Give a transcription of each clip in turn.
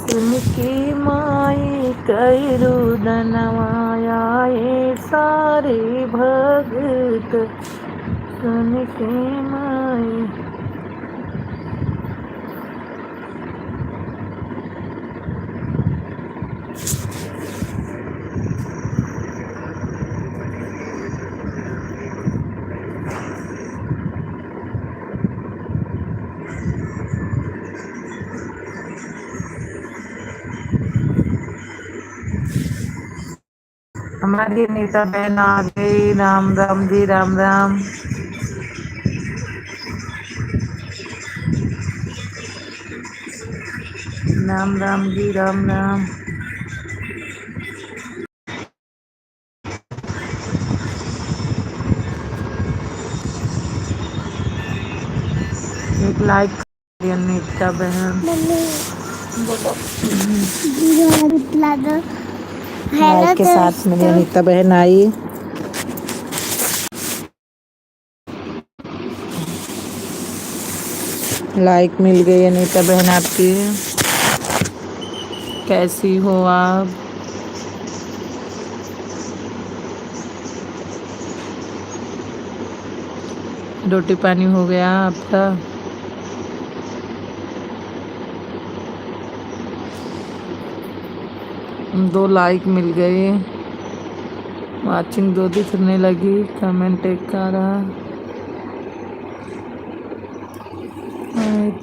उनकी माई कैरू दनवाए सारे भगत सुन के माई। हमारी नीता बहन आ गई। राम राम जी, राम राम। राम राम जी, राम राम। एक लाइक नीता बहन बोलो। लाइक के साथ मेरी अनीता बहन आई। लाइक मिल गई अनीता बहन आपकी। कैसी हो आप? रोटी पानी हो गया आपका? दो लाइक मिल गए। वाचिंग दो दिखने लगी। कमेंट एक आ रहा।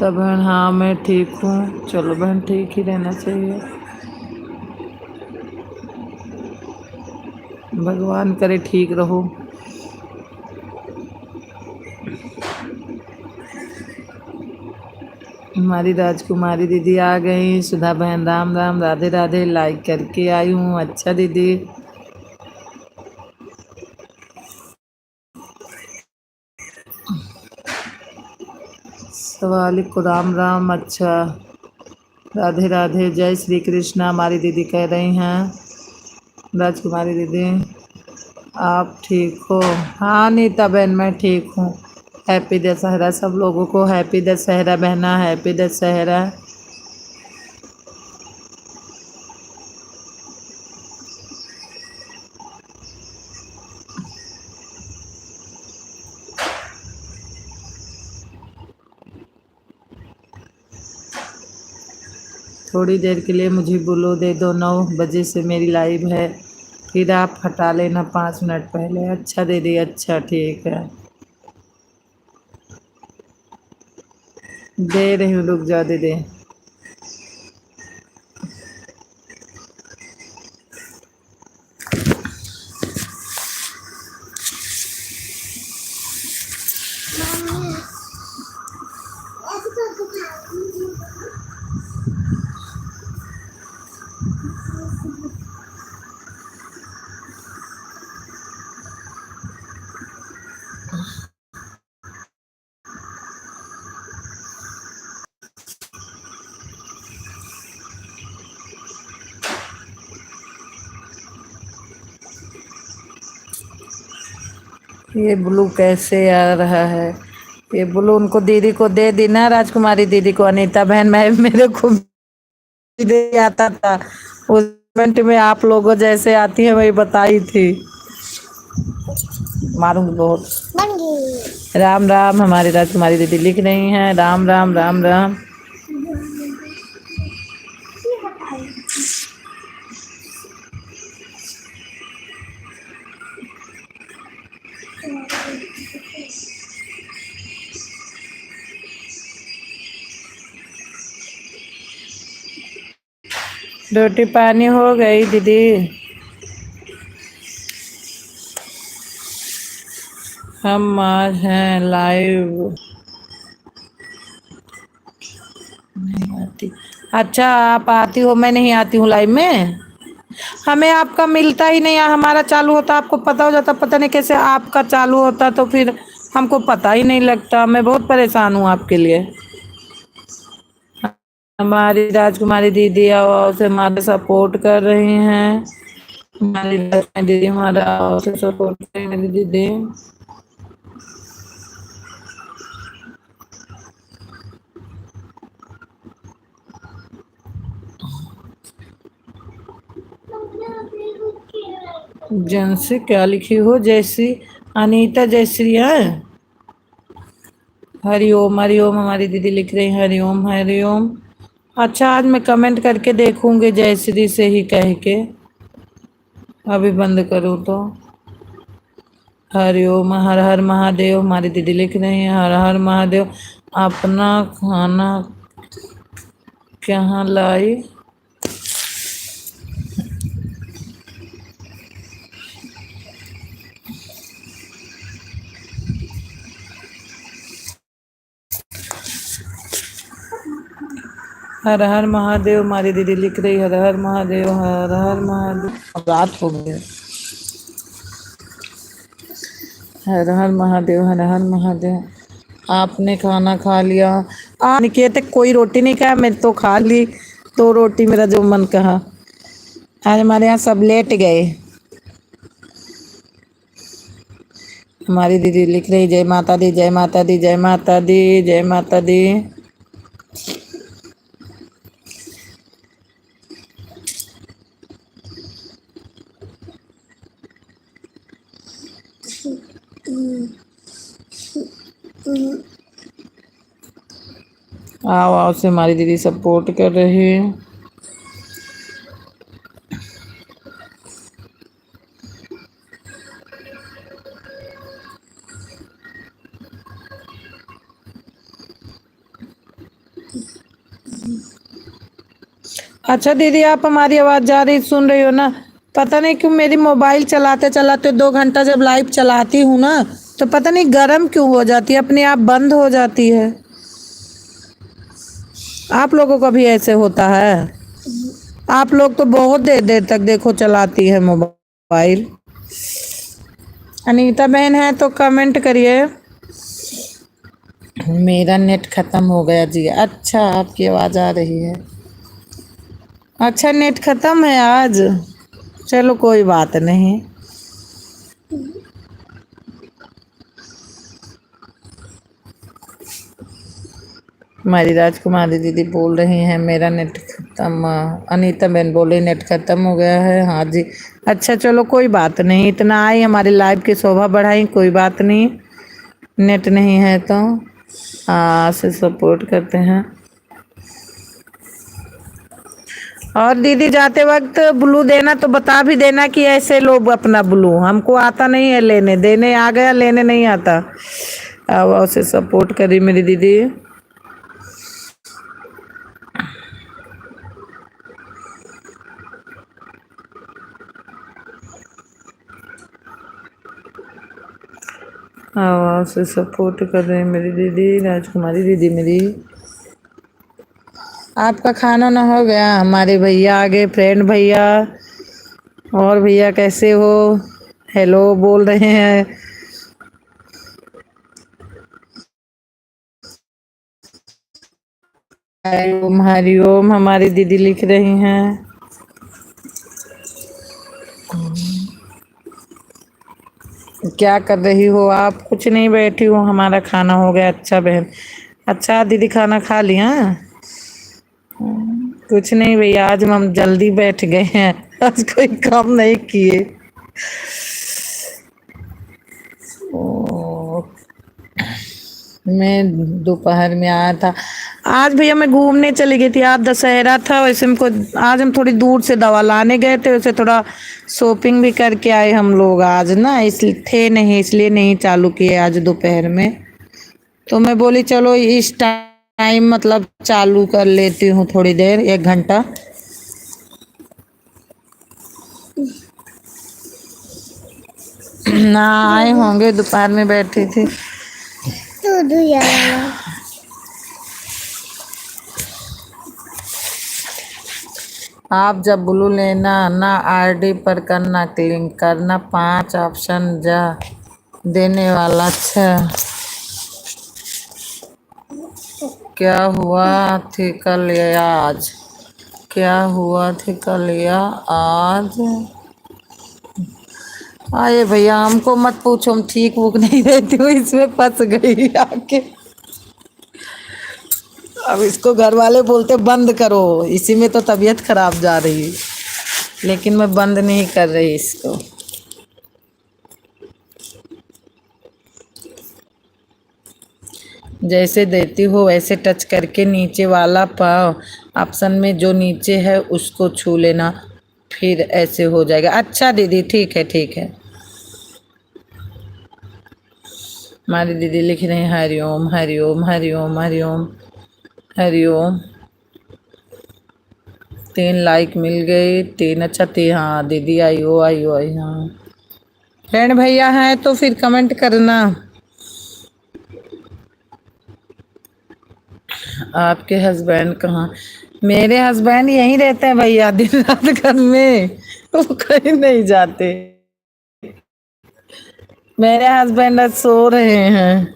तब बहन हाँ मैं ठीक हूँ। चलो बहन ठीक ही रहना चाहिए। भगवान करे ठीक रहो। हमारी राजकुमारी दीदी आ गई। सुधा बहन राम राम, राधे राधे। लाइक करके आई हूँ। अच्छा दीदी। सवालिक को राम राम। अच्छा राधे राधे, जय श्री कृष्णा हमारी दीदी कह रही हैं। राजकुमारी दीदी आप ठीक हो? हाँ नीता बहन मैं ठीक हूँ। हैप्पी दशहरा सब लोगों को। हैप्पी दशहरा बहना, हैप्पी दशहरा। थोड़ी देर के लिए मुझे बोलो दे दो। 9 बजे से मेरी लाइव है, फिर आप हटा लेना 5 मिनट पहले। अच्छा दीदी, अच्छा ठीक है। दे रही हूँ, रुक जाओ दीदी। ये ब्लू कैसे आ रहा है? ये ब्लू उनको दीदी को दे दी ना, राजकुमारी दीदी को। अनीता बहन मैं मेरे को दे आता था उस इवेंट में। आप लोगों जैसे आती है वही बताई थी। मारूंगी बहुत। राम राम हमारी राजकुमारी दीदी लिख रही हैं। राम राम, राम राम। रोटी पानी हो गई दीदी? हम आज हैं लाइव। नहीं आती। अच्छा आप आती हो, मैं नहीं आती हूँ लाइव में। हमें आपका मिलता ही नहीं है। हमारा चालू होता आपको पता हो जाता। पता नहीं कैसे आपका चालू होता तो फिर हमको पता ही नहीं लगता। मैं बहुत परेशान हूँ आपके लिए। हमारी राजकुमारी दीदी और से हमारे सपोर्ट कर रही हैं। हमारी राजकुमारी दीदी हमारा से सपोर्ट कर रही हैं। दीदी जैसे क्या लिखी हो? जयश्री अनीता जयश्री है। हरिओम हरिओम हमारी दीदी लिख रही है हरिओम हरिओम। अच्छा आज मैं कमेंट करके देखूंगी जयश्री से ही कह के। अभी बंद करूँ तो। हरिओम हर हर महादेव हमारी दीदी लिख रही है हर हर महादेव। अपना खाना कहाँ लाई? हर हर महादेव हमारी दीदी लिख रही हर हर महादेव हर हर महादेव। रात हो गई। हर हर महादेव हर हर महादेव। आपने खाना खा लिया? निकेत कोई रोटी नहीं खाया, मैं तो खा ली 2 रोटी, मेरा जो मन कहा। आज हमारे यहाँ सब लेट गए। हमारी दीदी लिख रही जय माता दी जय माता दी जय माता दी जय माता दी। आओ आओ से हमारी दीदी सपोर्ट कर रही है। अच्छा दीदी आप हमारी आवाज़ जा रही सुन रही हो ना? पता नहीं क्यों मेरी मोबाइल चलाते चलाते 2 घंटा जब लाइव चलाती हूँ ना तो पता नहीं गर्म क्यों हो जाती है, अपने आप बंद हो जाती है। आप लोगों का भी ऐसे होता है? आप लोग तो बहुत देर देर तक देखो चलाती है मोबाइल। अनीता बहन है तो कमेंट करिए। मेरा नेट खत्म हो गया जी। अच्छा आपकी आवाज़ आ रही है। अच्छा नेट खत्म है आज। चलो कोई बात नहीं। हमारी राजकुमारी दीदी बोल रही हैं मेरा नेट खत्म। अनीता बहन बोल रही नेट खत्म हो गया है। हाँ जी। अच्छा चलो कोई बात नहीं, इतना आई हमारे लाइव की शोभा बढ़ाई, कोई बात नहीं। नेट नहीं है तो हाँ से सपोर्ट करते हैं। और दीदी जाते वक्त ब्लू देना तो बता भी देना कि ऐसे लो अपना ब्लू, हमको आता नहीं है लेने, देने आ गया लेने नहीं आता। अब उसे सपोर्ट करी मेरी दीदी। हाँ से सपोर्ट कर रही मेरी दीदी राजकुमारी दीदी मेरी। आपका खाना ना हो गया? हमारे भैया आगे फ्रेंड भैया। और भैया कैसे हो? हेलो बोल रहे हैं। हरिओम हरिओम हमारी दीदी लिख रही हैं। क्या कर रही हो आप? कुछ नहीं बैठी हूँ, हमारा खाना हो गया। अच्छा बहन। अच्छा दीदी खाना खा लिया? कुछ नहीं भैया आज हम जल्दी बैठ गए हैं, आज कोई काम नहीं किए। ओ, मैं दोपहर में आया था। आज भैया मैं घूमने चली गई थी, आज दशहरा था, वैसे हमको आज हम थोड़ी दूर से दवा लाने गए थे, वैसे थोड़ा शॉपिंग भी करके आए हम लोग आज ना, इसलिए थे नहीं इसलिए नहीं चालू किए आज दोपहर में। तो मैं बोली चलो इस टाइम मतलब चालू कर लेती हूँ थोड़ी देर 1 घंटा। ना आए होंगे, दोपहर में बैठी थी। आप जब ब्लू लेना ना आरडी पर करना क्लिक करना 5 ऑप्शन जा देने वाला। अच्छा क्या हुआ थी कल या आज? क्या हुआ थी कल या आज? आए भैया हमको मत पूछो, हम ठीक वूक नहीं रहती हूँ, इसमें फंस गई आके। अब इसको घर वाले बोलते बंद करो, इसी में तो तबीयत खराब जा रही है, लेकिन मैं बंद नहीं कर रही इसको। जैसे देती हो वैसे टच करके नीचे वाला पाव ऑप्शन में जो नीचे है उसको छू लेना, फिर ऐसे हो जाएगा। अच्छा दीदी, ठीक है ठीक है। हमारी दीदी लिख रहे हैं हरिओम हरिओम हरिओम हरिओम हरिओम। 3 लाइक मिल गए, 3। अच्छा हाँ दीदी, आई हो आई हो आई, हाँ। फ्रेंड भैया हैं तो फिर कमेंट करना। आपके हस्बैंड कहाँ? मेरे हस्बैंड यहीं रहते हैं भैया, दिन रात घर में, वो कहीं नहीं जाते। मेरे हस्बैंड आज सो रहे हैं।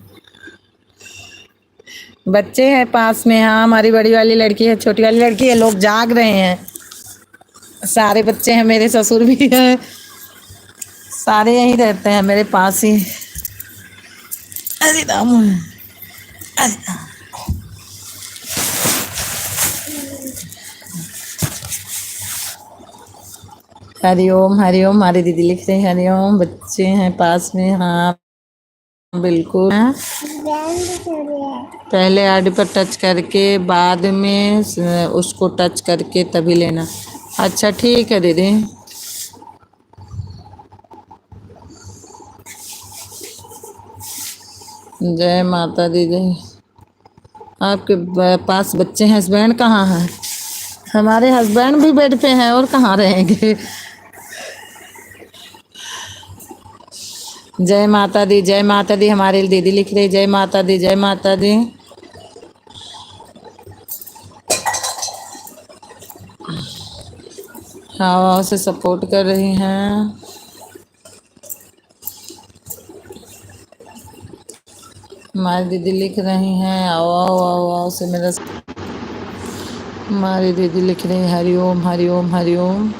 बच्चे हैं पास में, हाँ हमारी बड़ी वाली लड़की है, छोटी वाली लड़की है, लोग जाग रहे हैं। सारे बच्चे हैं, मेरे ससुर भी हैं, सारे यहीं रहते हैं मेरे पास ही। अरे राम, अरे राम। हरिओम हरिओम, हमारी दीदी लिख रही है हरिओम। बच्चे हैं पास में, हाँ बिल्कुल। पहले आईडी पर टच करके बाद में उसको टच करके तभी लेना। अच्छा ठीक है दीदी। जय माता दी जय। आपके पास बच्चे हैं, हस्बैंड कहाँ हैं? हमारे हस्बैंड भी बेड पे हैं, और कहाँ रहेंगे। जय माता दी जय माता दी, हमारी दीदी लिख रही जय माता दी जय माता दी। हवा से सपोर्ट कर रही हैं। हमारी दीदी लिख रही हैं आओ आओ आओ आओ से मेरा। हमारी दीदी लिख रही है हरिओम हरिओम हरिओम।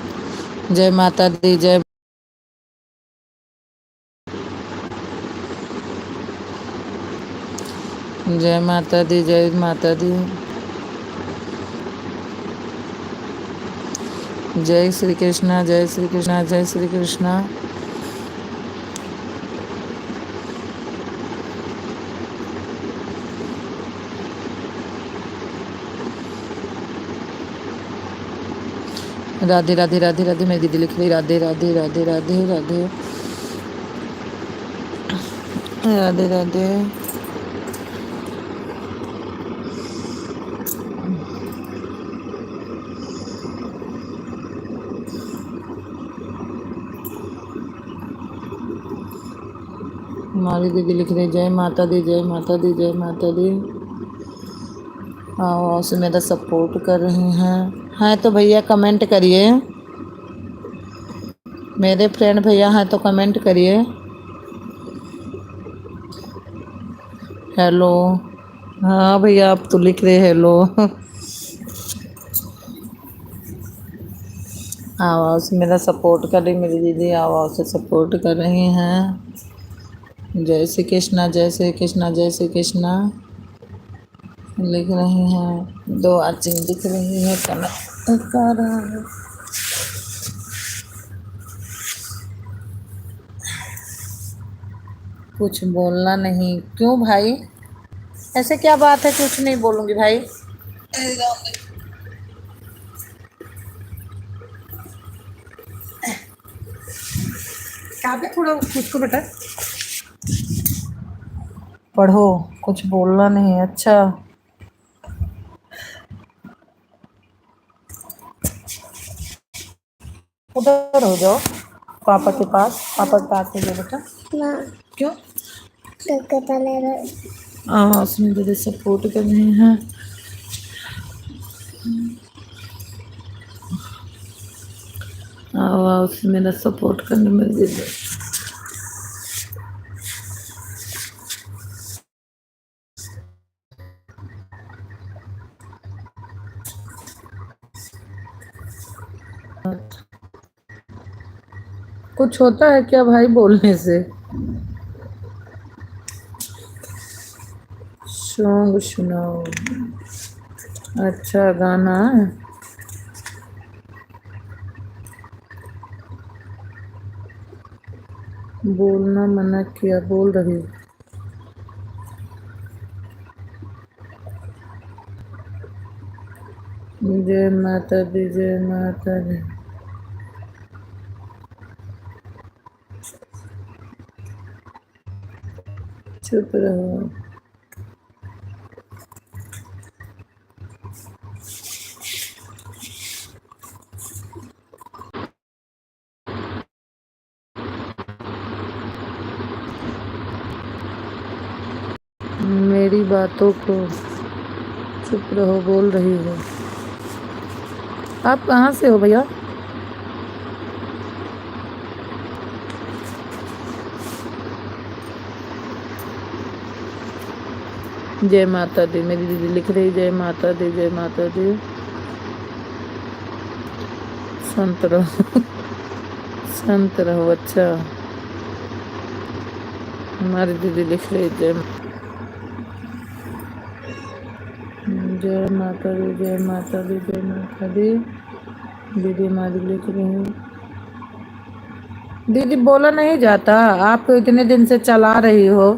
जय माता दी जय। जय माता दी जय माता दी। जय श्री कृष्णा जय श्री कृष्णा जय श्री कृष्णा। राधे राधे राधे राधे, मेरी दीदी लिख रही राधे राधे राधे राधे राधे राधे राधे। हमारी दीदी लिख रही जय माता दी जय माता दी जय माता दी। आओ से मेरा सपोर्ट कर रही हैं तो भैया कमेंट करिए। मेरे फ्रेंड भैया हैं तो कमेंट करिए। हेलो। हाँ भैया, आप तो लिख रहे हेलो। आवाज़ से मेरा सपोर्ट कर रही मेरी दीदी, आवाज़ से सपोर्ट कर रही हैं। जय श्री कृष्णा जय श्री कृष्णा जय श्री कृष्णा लिख रही हैं। 2 आचिन दिख रही है, कमेंट कर रहा है। कुछ बोलना नहीं क्यों भाई? ऐसे क्या बात है, कुछ नहीं बोलूँगी भाई। काव्य थोड़ा कुछ को बेटा पढ़ो, कुछ बोलना नहीं। अच्छा उधर हो जाओ, पापा के पास, पापा के पास हो जाओ बेटा। क्यों? उसमें दीदी सपोर्ट कर रहे हैं। उसमें मेरा सपोर्ट करने में दीदी। कुछ होता है क्या भाई बोलने से? सॉन्ग सुनाओ। अच्छा गाना। बोलना मना किया, बोल रही हूँ। जय माता दी, जय माता दी। चुप रहो। मेरी बातों को चुप रहो बोल रही हो। आप कहाँ से हो भैया? जय माता दी। मेरी दीदी लिख रही जय माता दी, जय माता दी। संत रहो। संत रहो। अच्छा, हमारी दीदी लिख रही जय जय माता दी, जय माता दी, जय माता दी। दीदी हमारी लिख रही है। दीदी बोला नहीं जाता, आप तो इतने दिन से चला रही हो।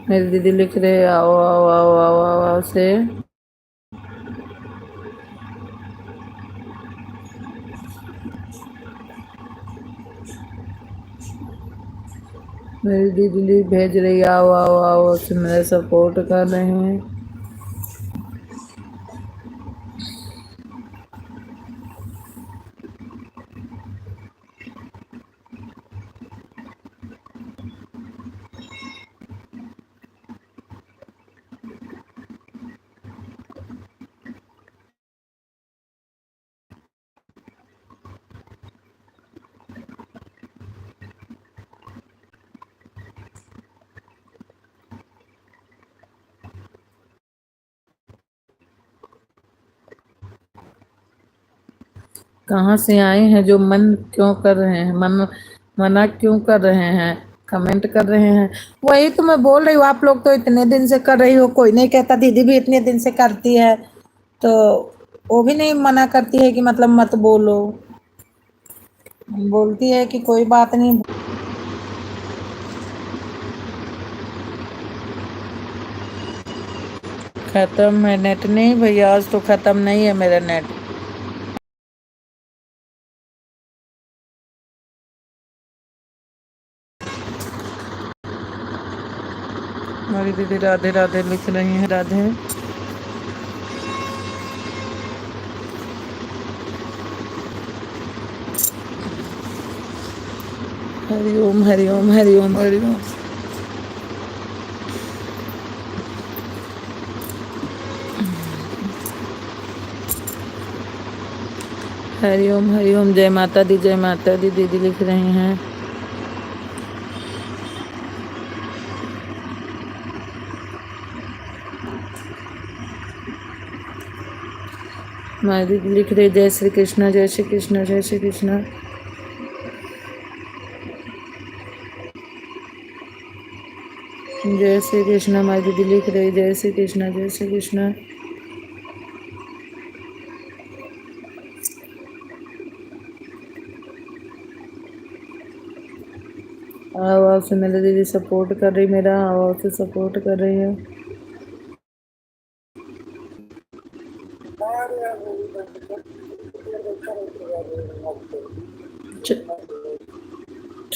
मेरी दीदी लिख रहे आओ आओ आओ आओ आओ आओ से। मेरी दीदी भेज रही आओ आओ आओ से, मेरे सपोर्ट कर रहे हैं। कहाँ से आए हैं जो मन क्यों कर रहे हैं, मना क्यों कर रहे हैं, कमेंट कर रहे हैं? वही तो मैं बोल रही हूँ, आप लोग तो इतने दिन से कर रही हो, कोई नहीं कहता। दीदी भी इतने दिन से करती है, तो वो भी नहीं मना करती है कि मतलब मत बोलो। बोलती है कि कोई बात नहीं। खत्म है नेट? नहीं भैया, आज तो खत्म नहीं है मेरा नेट। हमारी दीदी राधे राधे लिख रही है। राधे। हरिओम हरिओम हरिओम हरिओम। हरिओम हरिओम। जय माता दी, जय माता दी। दीदी लिख रही हैं। हमारी दीदी लिख रही जय श्री कृष्ण, जय श्री कृष्ण, जय श्री कृष्ण। जय श्री कृष्ण। हमारी दीदी लिख रही जय श्री कृष्ण, जय श्री कृष्ण। आवाज से मेरी दीदी सपोर्ट कर रही, मेरा आवाज से सपोर्ट कर रही है।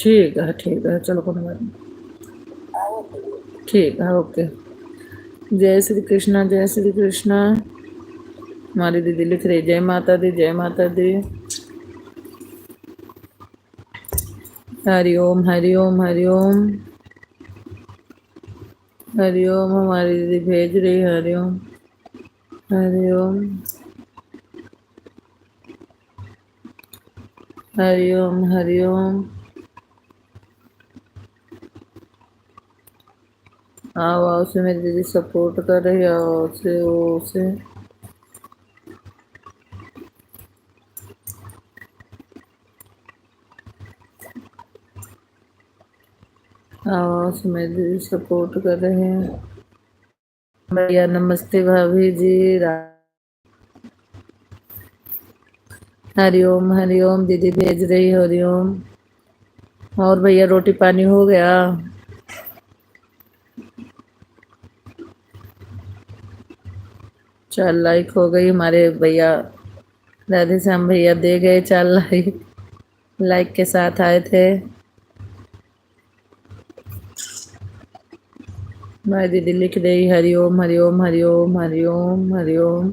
ठीक है, चलो कोई बात नहीं। ठीक है, ओके। जय श्री कृष्ण, जय श्री कृष्ण। हमारी दीदी लिख रही जय माता दी, जय माता दी। हरिओम हरिओम हरिओम हरिओम। हमारी दीदी भेज रही हरिओम हरिओम हरिओम हरिओम। आओ आओ से मेरी दीदी सपोर्ट कर रही है। आओ से ओ से। आओ आओ से मेरी दीदी सपोर्ट कर रहे हैं। भैया नमस्ते भाभी जी। हरिओम हरिओम। दीदी भेज रही हरिओम। और भैया रोटी पानी हो गया? 4 लाइक हो गई हमारे भैया, राधे श्याम भैया दे गए 4 लाइक, लाइक के साथ आए थे। हमारी दीदी लिख रही हरिओम हरिओम हरिओम हरिओम हरिओम।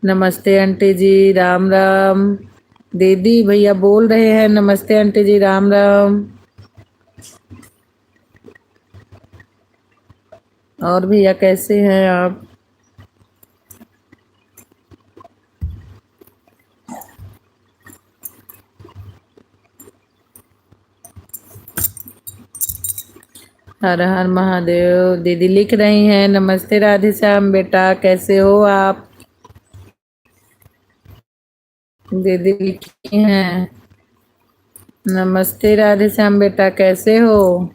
नमस्ते आंटी जी, राम राम। दीदी भैया बोल रहे हैं नमस्ते आंटी जी, राम राम। और भैया कैसे हैं आप? हर हर महादेव। दीदी लिख रही हैं नमस्ते राधे श्याम बेटा, कैसे हो आप? दीदी लिखी हैं नमस्ते राधे श्याम बेटा, कैसे हो?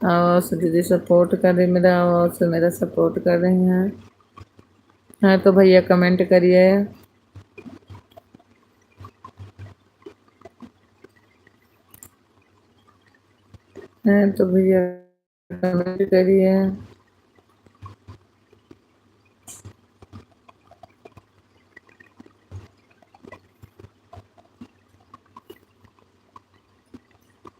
और से दीदी सपोर्ट कर रही मेरा, और से मेरा सपोर्ट कर रही हैं। हाँ तो भैया कमेंट करिए। हैं तो भैया कमेंट करिए।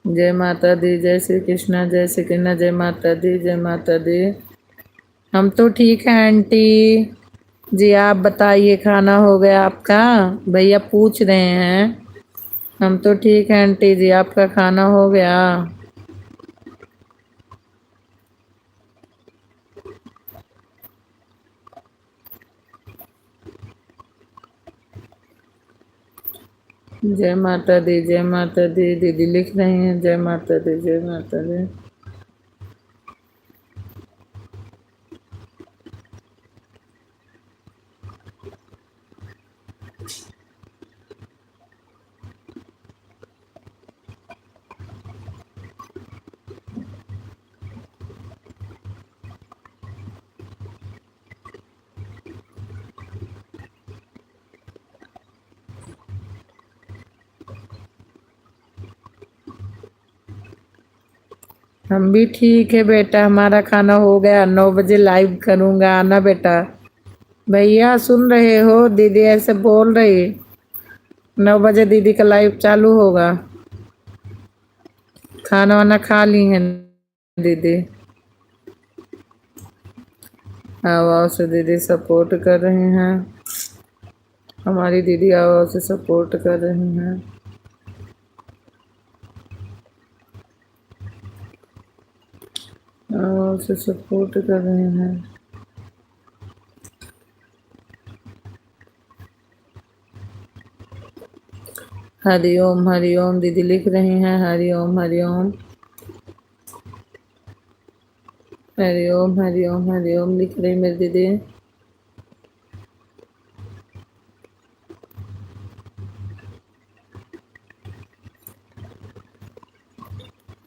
जय माता दी, जय श्री कृष्णा, जय श्री कृष्णा, जय माता दी, जय माता दी। हम तो ठीक है आंटी जी, आप बताइए खाना हो गया आपका? भैया पूछ रहे हैं। हम तो ठीक है आंटी जी, आपका खाना हो गया? जय माता दी, जय माता दी। दीदी लिख रही हैं जय माता दी, जय माता दी। हम भी ठीक है बेटा, हमारा खाना हो गया। 9 बजे लाइव करूँगा, आना बेटा। भैया सुन रहे हो, दीदी ऐसे बोल रही। 9 बजे दीदी का लाइव चालू होगा। खाना वाना खा ली हैं दीदी? आवाज़ से दीदी सपोर्ट कर रही हैं। हमारी दीदी आवाज़ से सपोर्ट कर रही हैं। आवाज़ से सपोर्ट कर रही हैं। हरिओम हरिओम दीदी लिख रही हैं, हरिओम हरिओम हरिओम हरिओम हरिओम लिख रही मेरी दीदी।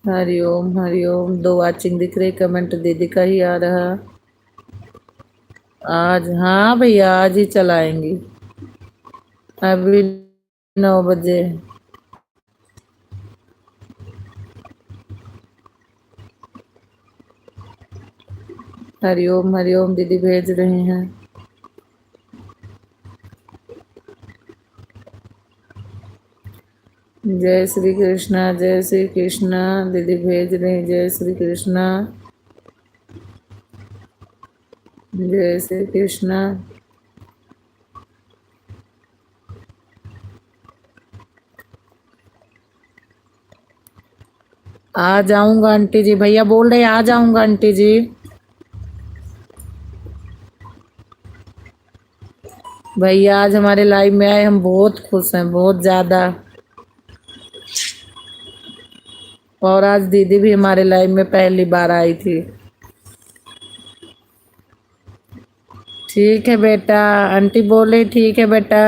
हरिओम हरिओम। 2 वाचिंग दिख रही, कमेंट दीदी का ही आ रहा। आज हाँ भैया, आज ही चलाएंगी। अभी 9 बजे। हरिओम हरिओम दीदी भेज रही हैं। जय श्री कृष्णा, जय श्री कृष्णा दीदी भेज रही, जय श्री कृष्णा, जय श्री कृष्णा। आ जाऊंगा आंटी जी, भैया बोल रहे आ जाऊंगा आंटी जी। भैया आज हमारे लाइव में आए, हम बहुत खुश हैं, बहुत ज़्यादा। और आज दीदी भी हमारे लाइव में पहली बार आई थी। ठीक है बेटा, आंटी बोले ठीक है बेटा।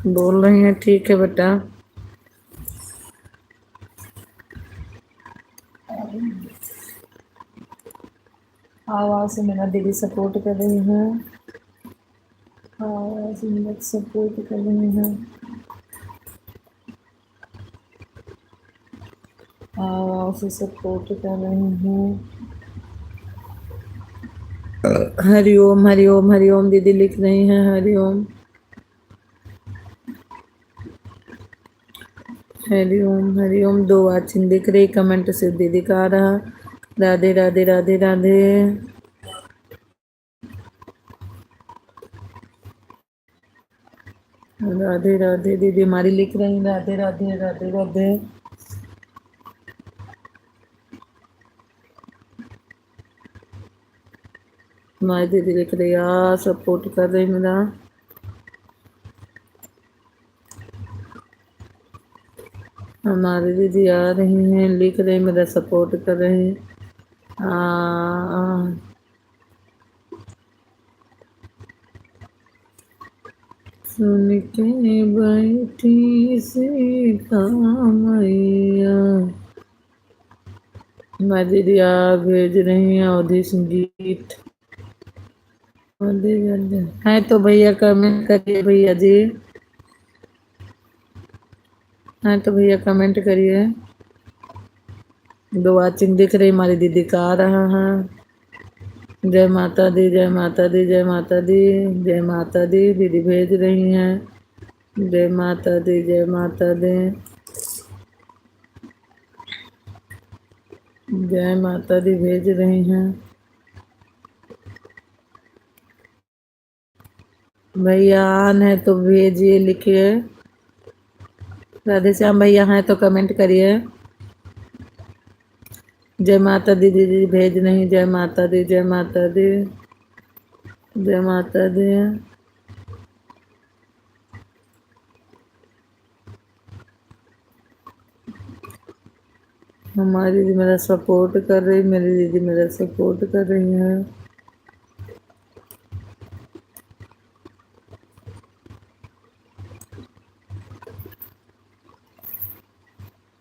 बोल रही हैं ठीक है बेटा। आवाज से मेरा दीदी सपोर्ट कर रही है, आवाज से मेरा सपोर्ट कर रही है, आवाज से सपोर्ट कर रही हूँ। हरिओम हरिओम हरिओम दीदी लिख रही हैं, हरिओम हरिओम हरिओम। 2 वाचिंग दिख रही, कमेंट से दीदी का आ रहा, राधे राधे राधे राधे राधे राधे। दीदी हमारी लिख रही, राधे राधे राधे राधे। हमारी दीदी लिख रही, सपोर्ट कर रही मेरा। हमारी दीदी आ रही हैं, लिख रही, मेरा सपोर्ट कर रही। सुन के बैठी सीता मैया। हमारी दीदी आ भेज रही हैं अवधि संगीत। है तो भैया कमेंट करिए, भैया जी है तो भैया कमेंट करिए। 2 वाचिंग दिख रही, हमारी दीदी का आ रहा है। जय माता दी जय माता दी जय माता दी जय माता दी। दीदी भेज रही हैं, जय माता दी जय माता दी जय माता दी भेज रही हैं। भैया आन है तो भेजिए, लिखिए। राधे श्याम भैया हैं तो कमेंट करिए। जय माता दी दीदी भेज रही, जय माता दी जय माता दी जय माता दी। हमारी दीदी मेरा सपोर्ट कर रही, मेरी दीदी मेरा सपोर्ट कर रही है।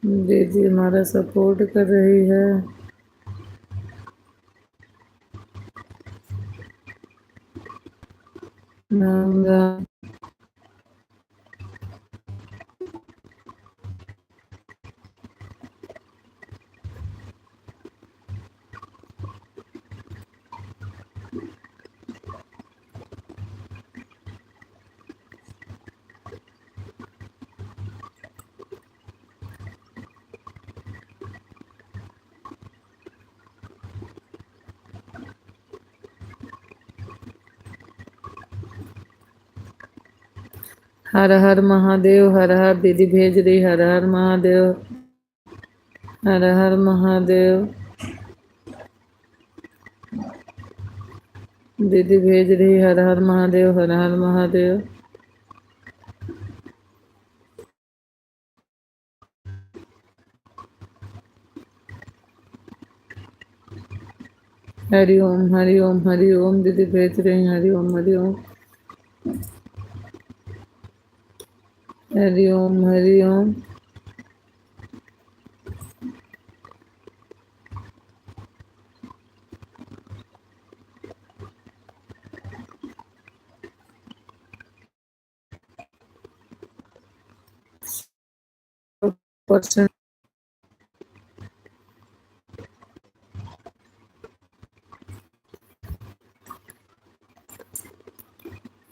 दीदी हमारा सपोर्ट कर रही है। हर हर महादेव, हर हर दीदी भेज रही, हर हर महादेव, हर हर महादेव। दीदी भेज रही, हर हर महादेव, हर हर महादेव। हरिओम हरिओम हरिओम। दीदी भेज रही, हरिओम हरिओम हरिओम हरिओम। परसेंट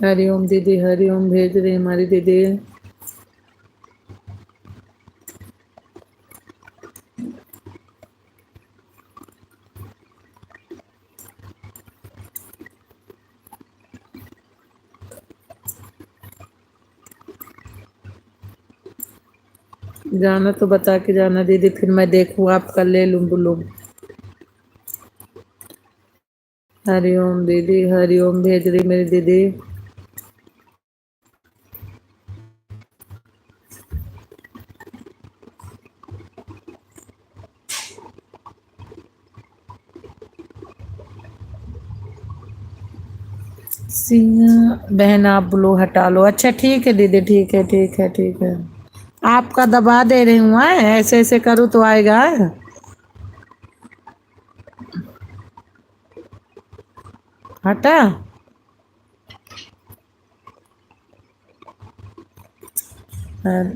हरिओम दीदी, हरिओम भेज रही हमारी दीदी। जाना तो बता के जाना दीदी, फिर मैं देखूँ आपका ले लूँ बुलूँ। हरिओम दीदी, हरिओम भेज रही मेरी दीदी। सिया बहन आप ब्लू हटा लो। अच्छा ठीक है दीदी, ठीक है ठीक है ठीक है। आपका दबा दे रही हूँ, ऐसे ऐसे करूँ तो आएगा। हटा। अरे,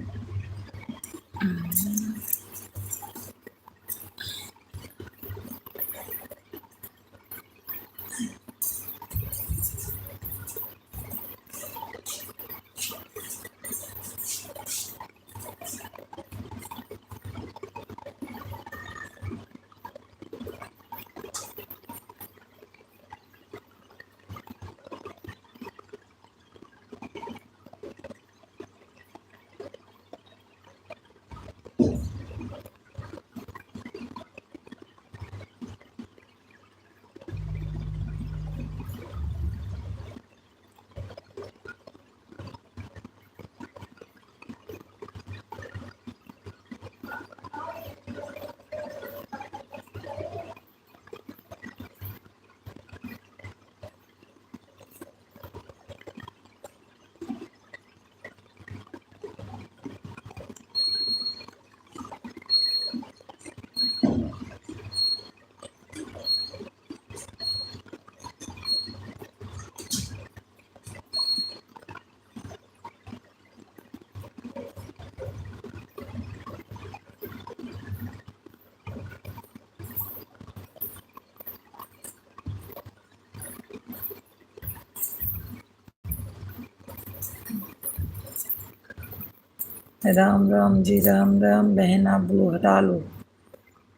राम राम जी, राम राम। बहन आप ब्लू हटा लो।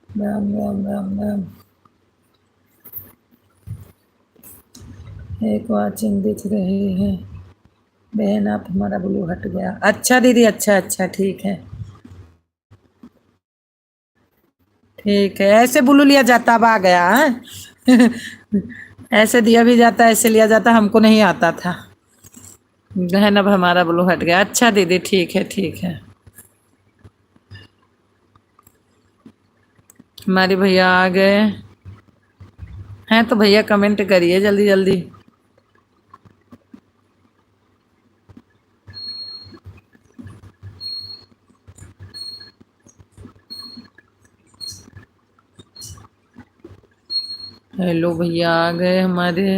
राम राम राम राम। एक वाचिंग दिख रही है। बहन आप हमारा ब्लू हट गया। अच्छा दीदी, अच्छा अच्छा, ठीक है। ठीक है, ऐसे ब्लू लिया जाता, अब आ गया है। ऐसे दिया भी जाता, ऐसे लिया जाता, हमको नहीं आता था। बहन अब हमारा ब्लू हट गया। अच्छा दीदी, ठीक है ठीक है। हमारे भैया आ गए हैं तो भैया कमेंट करिए जल्दी जल्दी। हेलो, भैया आ गए हमारे।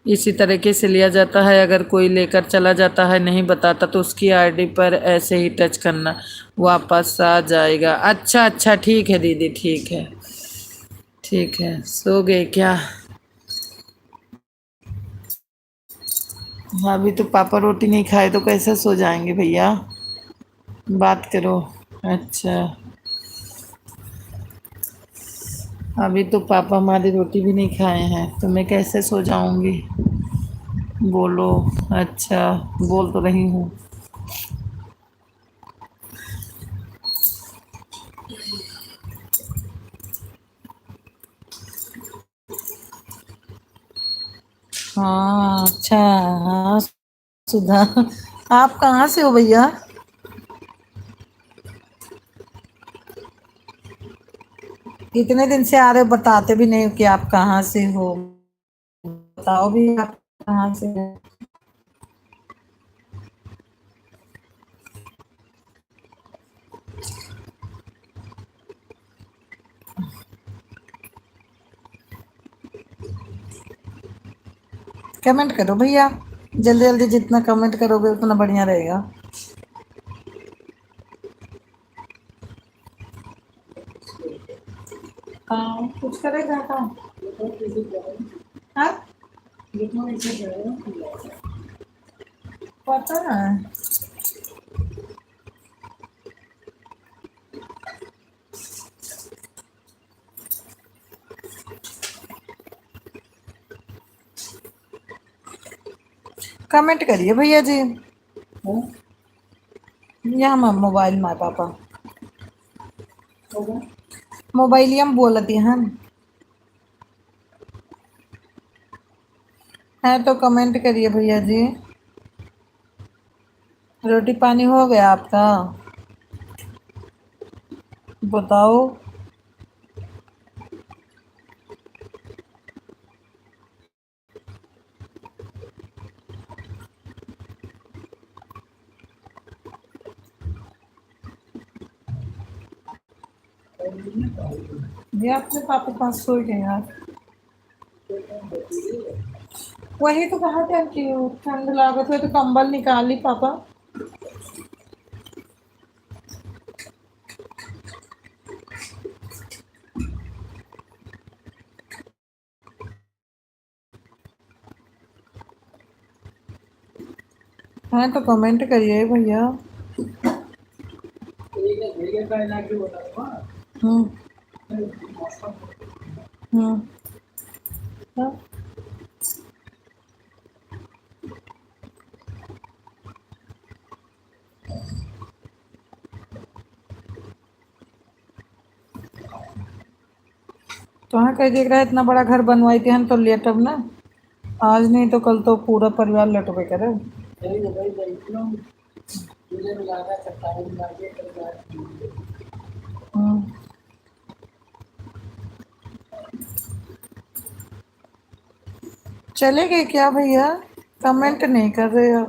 इसी तरीके से लिया जाता है, अगर कोई लेकर चला जाता है नहीं बताता तो उसकी आईडी पर ऐसे ही टच करना, वापस आ जाएगा। अच्छा अच्छा, ठीक है दीदी, ठीक है ठीक है। सो गए क्या? हाँ, अभी तो पापा रोटी नहीं खाए तो कैसे सो जाएंगे भैया? बात करो। अच्छा, अभी तो पापा हमारी रोटी भी नहीं खाए हैं तो मैं कैसे सो जाऊंगी? बोलो। अच्छा, बोल तो रही हूँ। हाँ अच्छा। हाँ सुधा, आप कहाँ से हो भैया? इतने दिन से आ रहे हो, बताते भी नहीं हो कि आप कहाँ से हो। बताओ भी आप कहाँ से हो। कमेंट करो भैया, जल्दी जल्दी, जितना कमेंट करोगे उतना बढ़िया रहेगा। हाँ, कुछ करेगा काम। हाँ, पता है। कमेंट करिए भैया जी। यहाँ मोबाइल मार पापा, मोबाइल ही हम बोलती हैं। है तो कमेंट करिए भैया जी। रोटी पानी हो गया आपका? बताओ। ये अपने पापा पास सो गए यार। वही तो कहा था कि ठंड लागत है तो कंबल निकाली पापा। हाँ तो कमेंट करिए भैया। हम्म। हम्म। हाँ। तो हाँ कह देख रहा है इतना बड़ा घर बनवाई थी हम तो लेटब ना। आज नहीं तो कल तो पूरा परिवार लटबे करे। हम्म। चले गए क्या भैया? कमेंट नहीं कर रहे हो।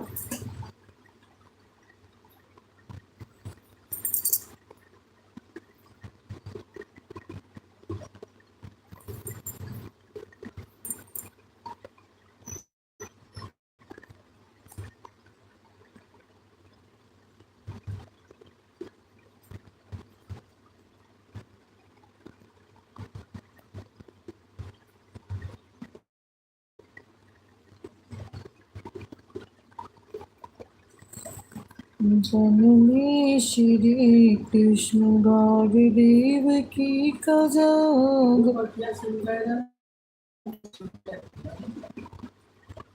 जननी श्री कृष्ण गारदेव की कजाग।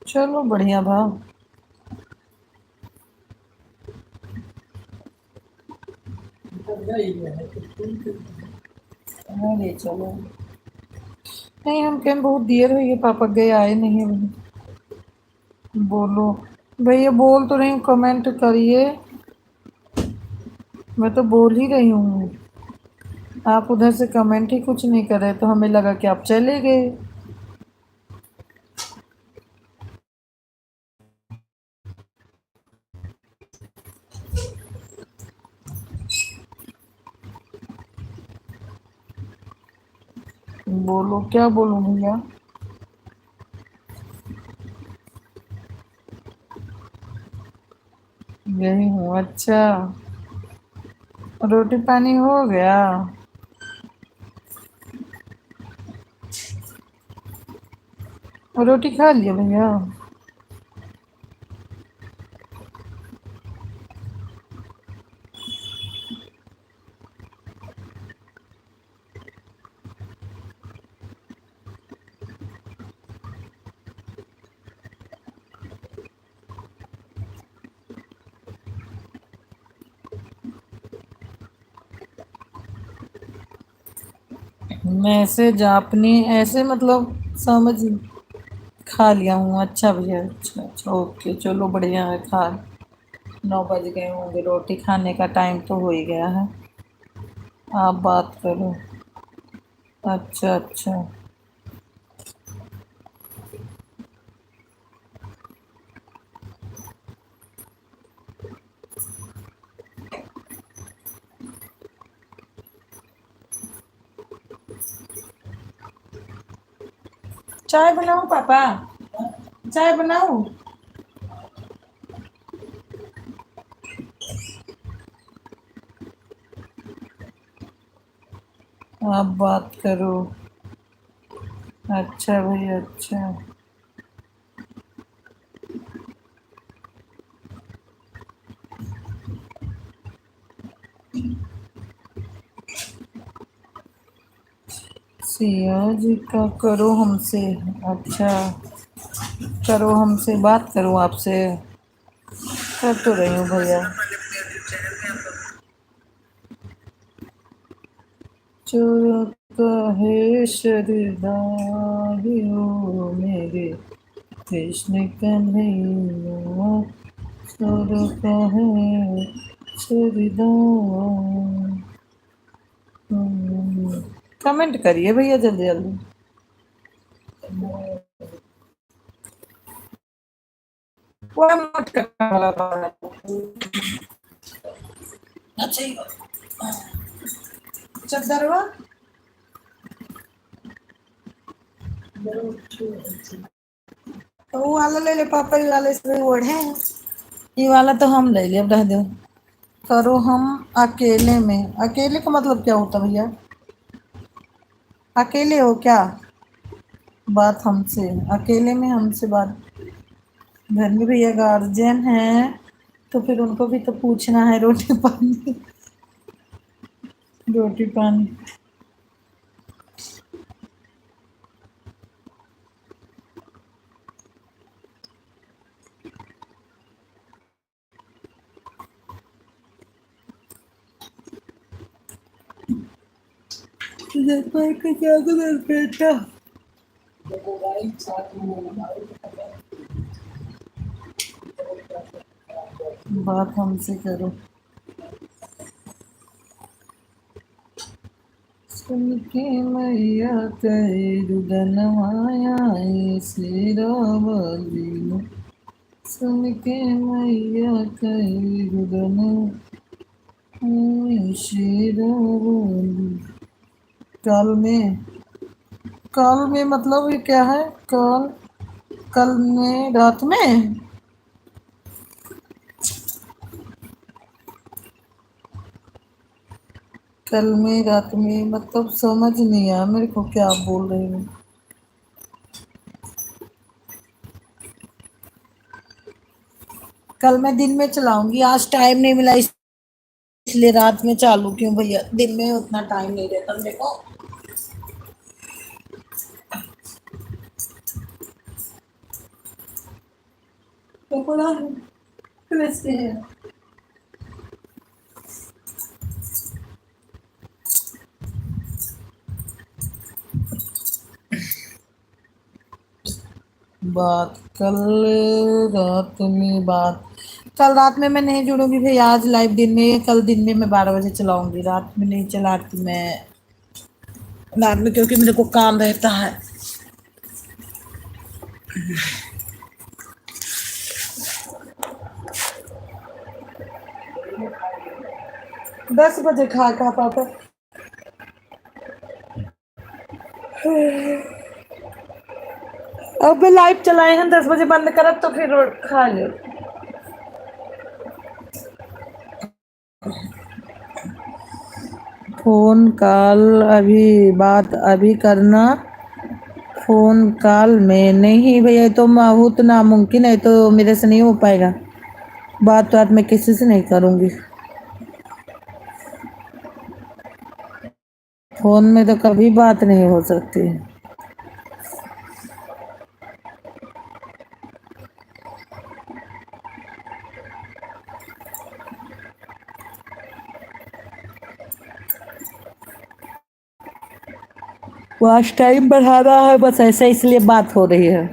चलो बढ़िया भा। अरे चलो। नहीं हम कहें बहुत देर हुई है पापा गए आए नहीं अभी। बोलो। भैया बोल तो रही हूँ कमेंट करिए। मैं तो बोल ही रही हूँ। आप उधर से कमेंट ही कुछ नहीं कर रहे तो हमें लगा कि आप चले गए। बोलो क्या बोलूं भैया। यही हूँ अच्छा। रोटी पानी हो गया। रोटी खा लिया भैया। मैसेज आपने ऐसे मतलब समझ। खा लिया हूँ अच्छा भैया अच्छा अच्छा ओके चलो बढ़िया है खा। 9 बज गए होंगे रोटी खाने का टाइम तो हो ही गया है। आप बात करो। अच्छा अच्छा। चाय बनाऊं पापा? चाय बनाऊं? आप बात करो। अच्छा भैया अच्छा। सिया जी का करो हमसे। अच्छा। करो हमसे बात करूं आपसे। कर तो रही हूँ भैया। चोर कहे शरदाइयो मेरे कृष्ण कन्हैया। चोर कहे शरदाइयो। कमेंट करिए भैया जल्दी जल्दी। वो मत करने वाला था। अच्छा ही चद्दरवा तो वो वाला ले ले पापा, ये वाला इसमें ओढ़े हैं। ये वाला तो हम ले ले, अब रह दो। करो हम अकेले में, अकेले का मतलब क्या होता भैया? अकेले हो क्या? बात हमसे, अकेले में हमसे बात। घर में भैया गार्जियन है तो फिर उनको भी तो पूछना है, रोटी पानी। रोटी पानी। तुझे पर के क्या कर बेटा? बात हमसे करो। सुन के मैया तेरी रुदन माया शेरावाली। सुन के मैया तेरी रुदन शेरावाली। काल में, काल में मतलब ये क्या है? काल, कल में रात में। कल में रात में मतलब समझ नहीं आया मेरे को क्या आप बोल रहे हो। कल मैं दिन में चलाऊंगी, आज टाइम नहीं मिला इसलिए रात में चालू क्यों भैया, दिन में उतना टाइम नहीं रहता मेरे को। तो बड़ा कैसे है? बात कल रात में बात, कल रात में मैं नहीं जुड़ूंगी भैया, आज लाइव दिन में, कल दिन में मैं 12 बजे चलाऊंगी, रात में नहीं चलाती मैं। रात में क्योंकि मेरे को काम रहता है। 10 बजे खा खा पापा। अब लाइव चलाए हैं, 10 बजे बंद करब तो फिर खा ले। फोन कॉल अभी, बात अभी करना। फोन कॉल में नहीं भैया, तो बहुत नामुमकिन है, तो मेरे से नहीं हो पाएगा। बात मैं किसी से नहीं करूंगी। फोन में तो कभी बात नहीं हो सकती। वॉच टाइम बढ़ा रहा है बस ऐसे, इसलिए बात हो रही है।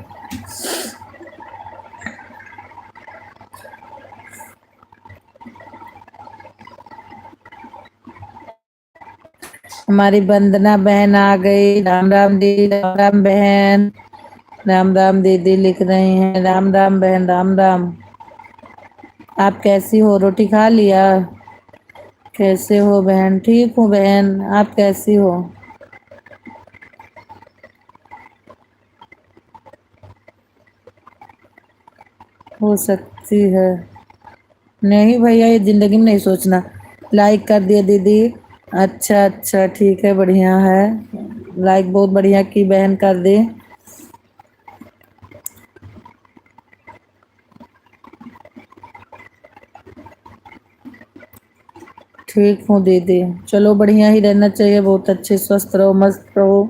हमारी वंदना बहन आ गई। राम राम दीदी, राम राम बहन। राम राम दीदी लिख रही हैं, राम राम बहन, राम राम। आप कैसी हो? रोटी खा लिया? कैसे हो बहन? ठीक हूँ बहन, आप कैसी हो सकती है। नहीं भैया, ये जिंदगी में नहीं सोचना। लाइक कर दिया दीदी। अच्छा अच्छा, ठीक है, बढ़िया है। लाइक बहुत बढ़िया की बहन, कर दी। ठीक हूँ दीदी। चलो बढ़िया ही रहना चाहिए, बहुत अच्छे, स्वस्थ रहो, मस्त रहो।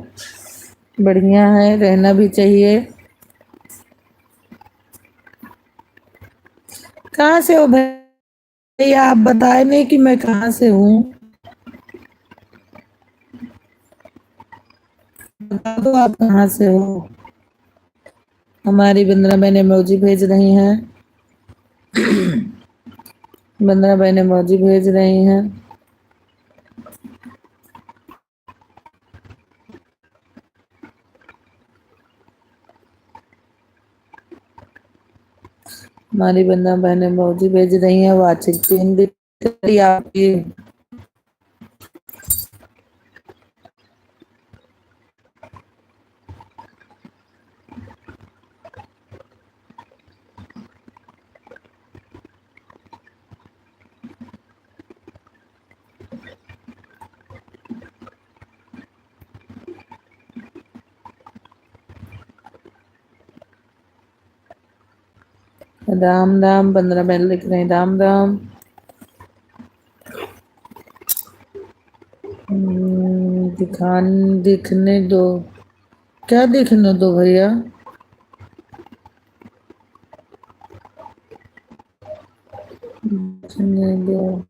बढ़िया है, रहना भी चाहिए। कहाँ से हो भैया? आप बताए नहीं कि मैं कहाँ से हूँ। बता दो आप कहाँ से हो। हमारी बंदना बहन इमोजी भेज रही हैं। बंदना बहन इमोजी भेज रही हैं। हमारी बंदना बहन इमोजी भेज रही हैं। वाचिंग 3 दिन आपकी। राम राम, 15 बहन लिख रहे हैं राम राम। दिखने दो। क्या दिखने दो भैया? दिखने दो।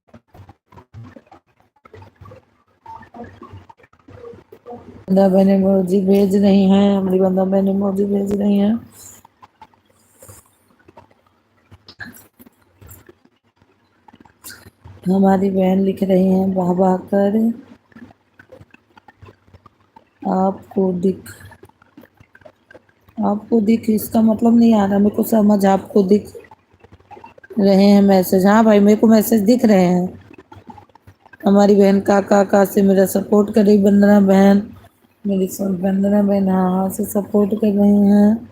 बंदा बहन इमोजी भेज रही हैं, हमारी बंदा बहन इमोजी भेज रही हैं। हमारी बहन लिख रही हैं वाह वाह कर। आपको दिख आपको दिख इसका मतलब नहीं आ रहा मेरे को समझ। आपको दिख रहे हैं मैसेज? हाँ भाई मेरे को मैसेज दिख रहे हैं। हमारी बहन का से मेरा सपोर्ट कर रही। वंदना बहन मेरी वंदना बहन हाँ से सपोर्ट कर रही हैं।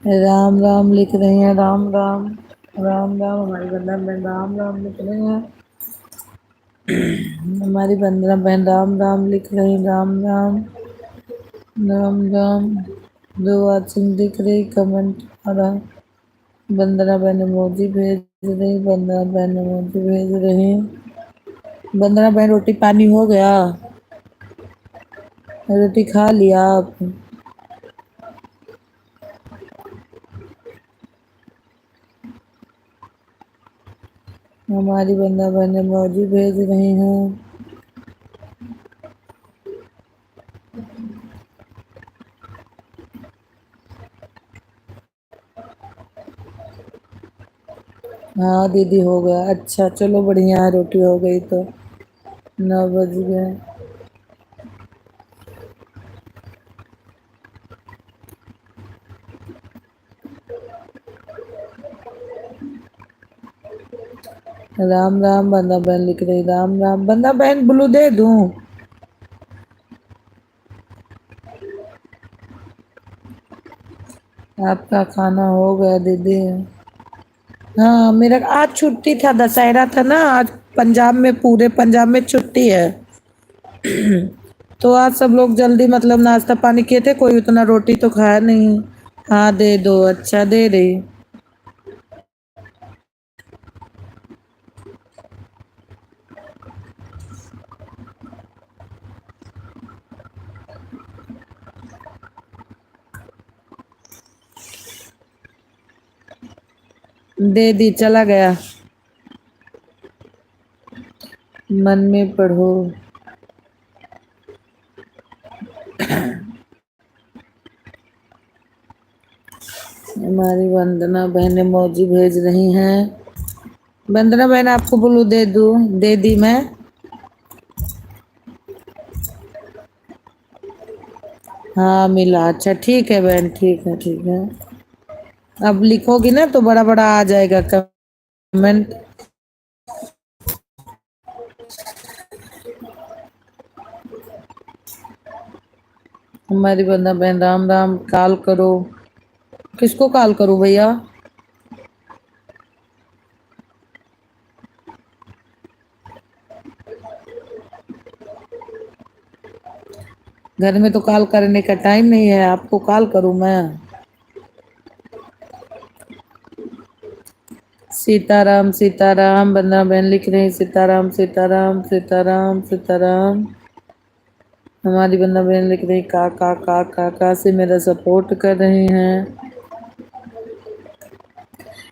राम राम लिख रही हैं राम राम। राम राम हमारी वंदना बहन राम राम लिख रही हैं। हमारी वंदना बहन राम राम लिख रही राम राम। राम राम। दो वाचिंग दिख रही, कमेंट आ रहा। वंदना बहन इमोजी भेज रही, वंदना बहन इमोजी भेज रही। वंदना बहन रोटी पानी हो गया? रोटी खा लिया आप? हमारी वंदना बहन इमोजी भेज रही हैं। हाँ दीदी हो गया। अच्छा चलो बढ़िया है, रोटी हो गई तो 9 बज गए। राम राम बंदा बहन लिख रही राम राम। बंदा बहन ब्लू दे दूं? आपका खाना हो गया दीदी? हाँ मेरा आज छुट्टी था, दशहरा था ना आज। पंजाब में पूरे पंजाब में छुट्टी है। तो आज सब लोग जल्दी मतलब नाश्ता पानी किए थे, कोई उतना रोटी तो खाया नहीं। हाँ दे दो। अच्छा दे रही। दे दी, चला गया। मन में पढ़ो। हमारी वंदना बहन इमोजी भेज रही हैं। वंदना बहन आपको ब्लू दे दूं? दे दी मैं। हाँ मिला। अच्छा ठीक है बहन, ठीक है ठीक है। अब लिखोगी ना तो बड़ा बड़ा आ जाएगा कमेंट। हमारी बंदा बहन राम राम। कॉल करो। किसको कॉल करूं भैया? घर में तो कॉल करने का टाइम नहीं है, आपको कॉल करूं मैं? सीताराम सीताराम बंदा बहन लिख रही सीताराम सीताराम सीताराम सीताराम। हमारी बंदा बहन लिख रही का से मेरा सपोर्ट कर रही हैं।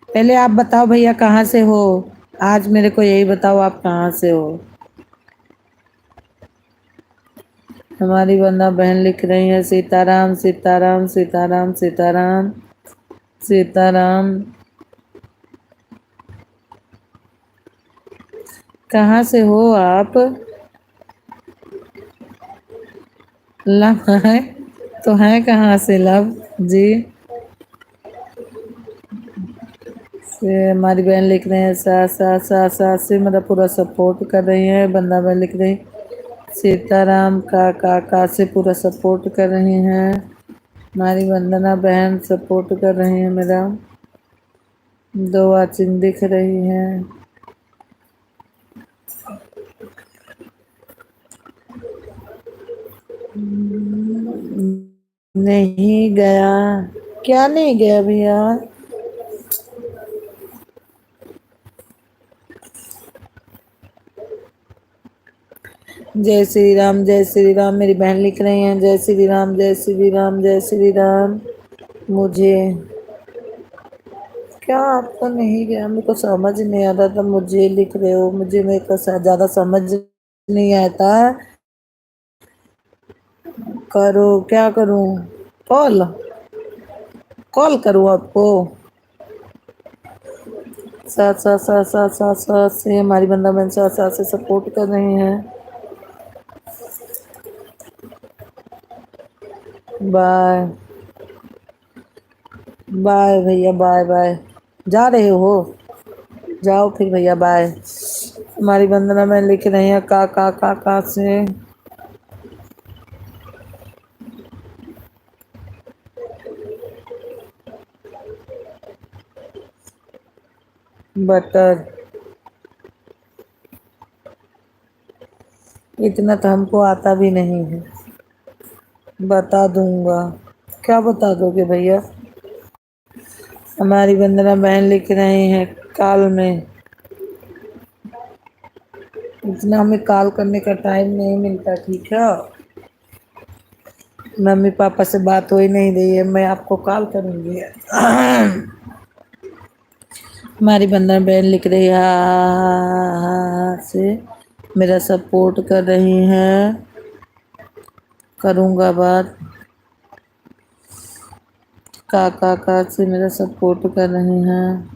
पहले आप बताओ भैया कहाँ से हो? आज मेरे को यही बताओ आप कहाँ से हो? हमारी बंदा बहन लिख रही है सीताराम सीताराम सीताराम सीताराम सीताराम। कहाँ से हो आप? लव है तो है कहाँ से लव जी? से हमारी बहन लिख रहे हैं सा से मतलब पूरा सपोर्ट कर रही है। बंदा बहन लिख रही सीताराम का से पूरा सपोर्ट कर रही हैं। हमारी वंदना बहन सपोर्ट कर रही है मेरा। दो वाचिंग दिख रही हैं। नहीं गया। क्या नहीं गया भैया? जय श्री राम, जय श्री राम। मेरी बहन लिख रही है जय श्री राम, जय श्री राम, जय श्री राम। मुझे क्या आपको नहीं गया? मेरे को समझ नहीं आ रहा था। मुझे लिख रहे हो, मुझे मेरे को ज्यादा समझ नहीं आता। करो, क्या करूं? कॉल कॉल करूं आपको? साथ साथ साथ साथ साथ साथ से हमारी बंदा बहन साथ साथ से सपोर्ट कर रही हैं। बाय बाय भैया, बाय बाय। जा रहे हो? जाओ फिर भैया, बाय। हमारी वंदना में लिख रही है का से। बटर। इतना तो हमको आता भी नहीं है। बता दूंगा। क्या बता दोगे भैया? हमारी वंदना बहन लिख रही है काल में। इतना हमें कॉल करने का टाइम नहीं मिलता, ठीक है? मम्मी पापा से बात हो ही नहीं रही है, मैं आपको कॉल करूंगी। हमारी बंधन बहन लिख रही है से मेरा सपोर्ट कर रही हैं। करूंगा बात। का से मेरा सपोर्ट कर रही हैं।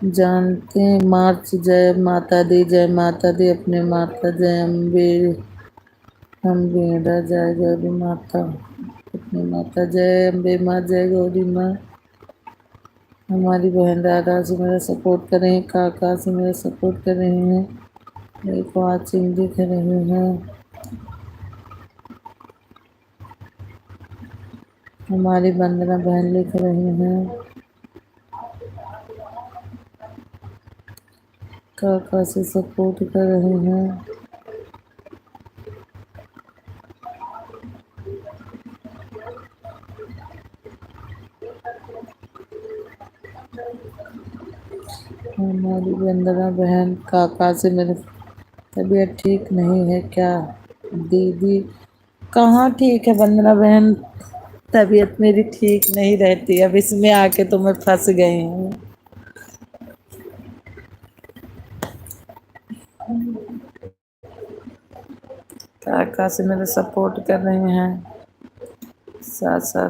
जानते हैं मार्च। जय माता दी, जय माता दी। अपने माता जय अम्बे। हम बेड़ा जय गौरी माता। अपनी माता जय अम्बे माँ, जय गौरी माँ। हमारी बहन राधा से मेरा सपोर्ट कर रही है। काका से मेरा सपोर्ट कर रही हैं। एक वाचिंग दिख रही है। हमारी वंदना बहन लिख रही हैं। काका से सपोर्ट कर रही हैं। हमारी वंदना बहन काका से मेरी तबीयत ठीक नहीं है क्या? दीदी कहाँ ठीक है वंदना बहन? तबीयत मेरी ठीक नहीं रहती। अब इसमें आके तो मैं फंस गई हूँ। काका से मेरे सपोर्ट कर रहे हैं। साथ साथ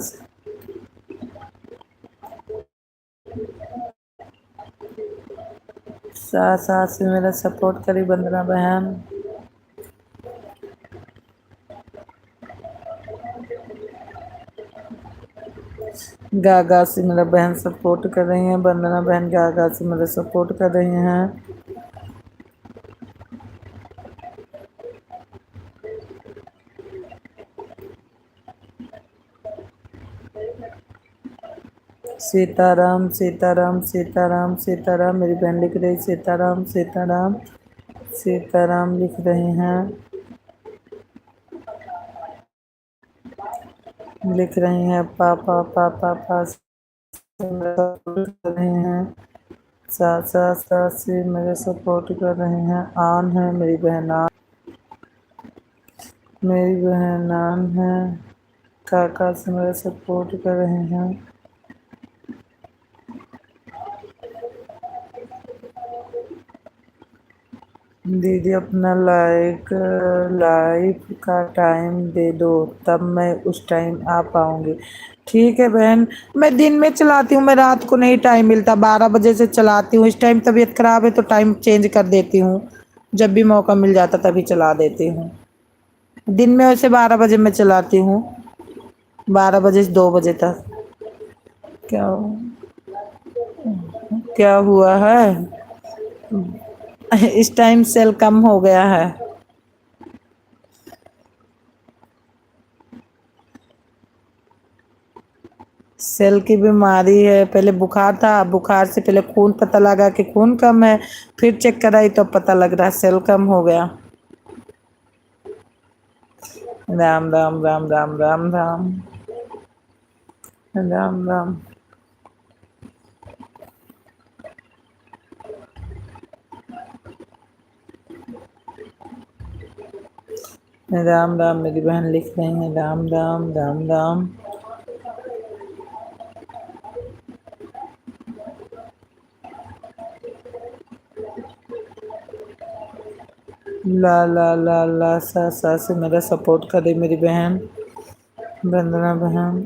साथ साथ से मेरा सपोर्ट करी वंदना बहन। गागा से मेरा बहन सपोर्ट कर रही है। वंदना बहन गागा से मेरा सपोर्ट कर रही हैं। सीताराम सीताराम सीताराम सीताराम। मेरी बहन लिख रही सीताराम सीताराम सीताराम लिख रहे हैं। लिख रही हैं पापा पापा पास कर रहे हैं। साथ साथ साथ से मेरे सपोर्ट कर रहे हैं। आन है मेरी बहन आन। मेरी बहन आन है। काका से मेरे सपोर्ट कर रहे हैं। दीदी अपना लाइफ का टाइम दे दो, तब मैं उस टाइम आ पाऊंगी। ठीक है बहन। मैं दिन में चलाती हूँ, मैं रात को नहीं टाइम मिलता। 12 बजे से चलाती हूँ। इस टाइम तबीयत खराब है तो टाइम चेंज कर देती हूँ। जब भी मौका मिल जाता तभी चला देती हूँ। दिन में वैसे 12 बजे मैं चलाती हूँ। 12 बजे से 2 बजे तक। क्या क्या हुआ है? इस टाइम सेल कम हो गया है। सेल की बीमारी है, पहले बुखार था, बुखार से पहले खून पता लगा कि खून कम है, फिर चेक कराई तो पता लग रहा सेल कम हो गया। राम राम राम राम राम राम राम राम। राम राम मेरी बहन लिख रही है, राम राम राम राम। ला ला ला ला सा से मेरा सपोर्ट करे मेरी बहन वंदना बहन।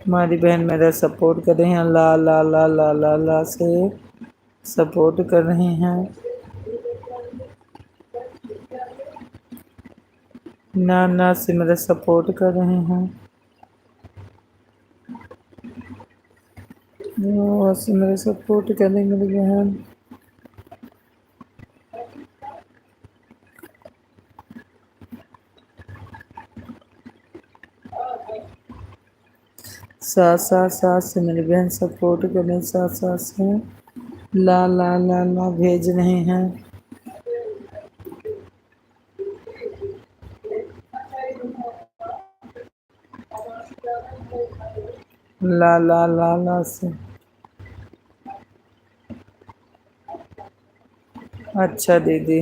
हमारी बहन मेरा सपोर्ट कर रही हैं, ला ला ला ला ला ला से सपोर्ट कर रही हैं। ना ना से मेरा सपोर्ट कर रहे हैं। वो से मेरा सपोर्ट कर रही मेरी बहन। सा से मेरी बहन सपोर्ट कर रही, सा से ला ला ला ला भेज रहे हैं। ला ला ला ला से अच्छा दीदी।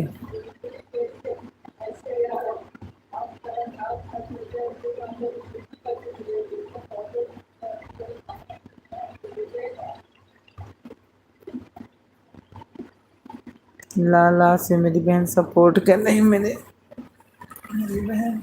ला ला से मेरी बहन सपोर्ट कर रही मेरी बहन।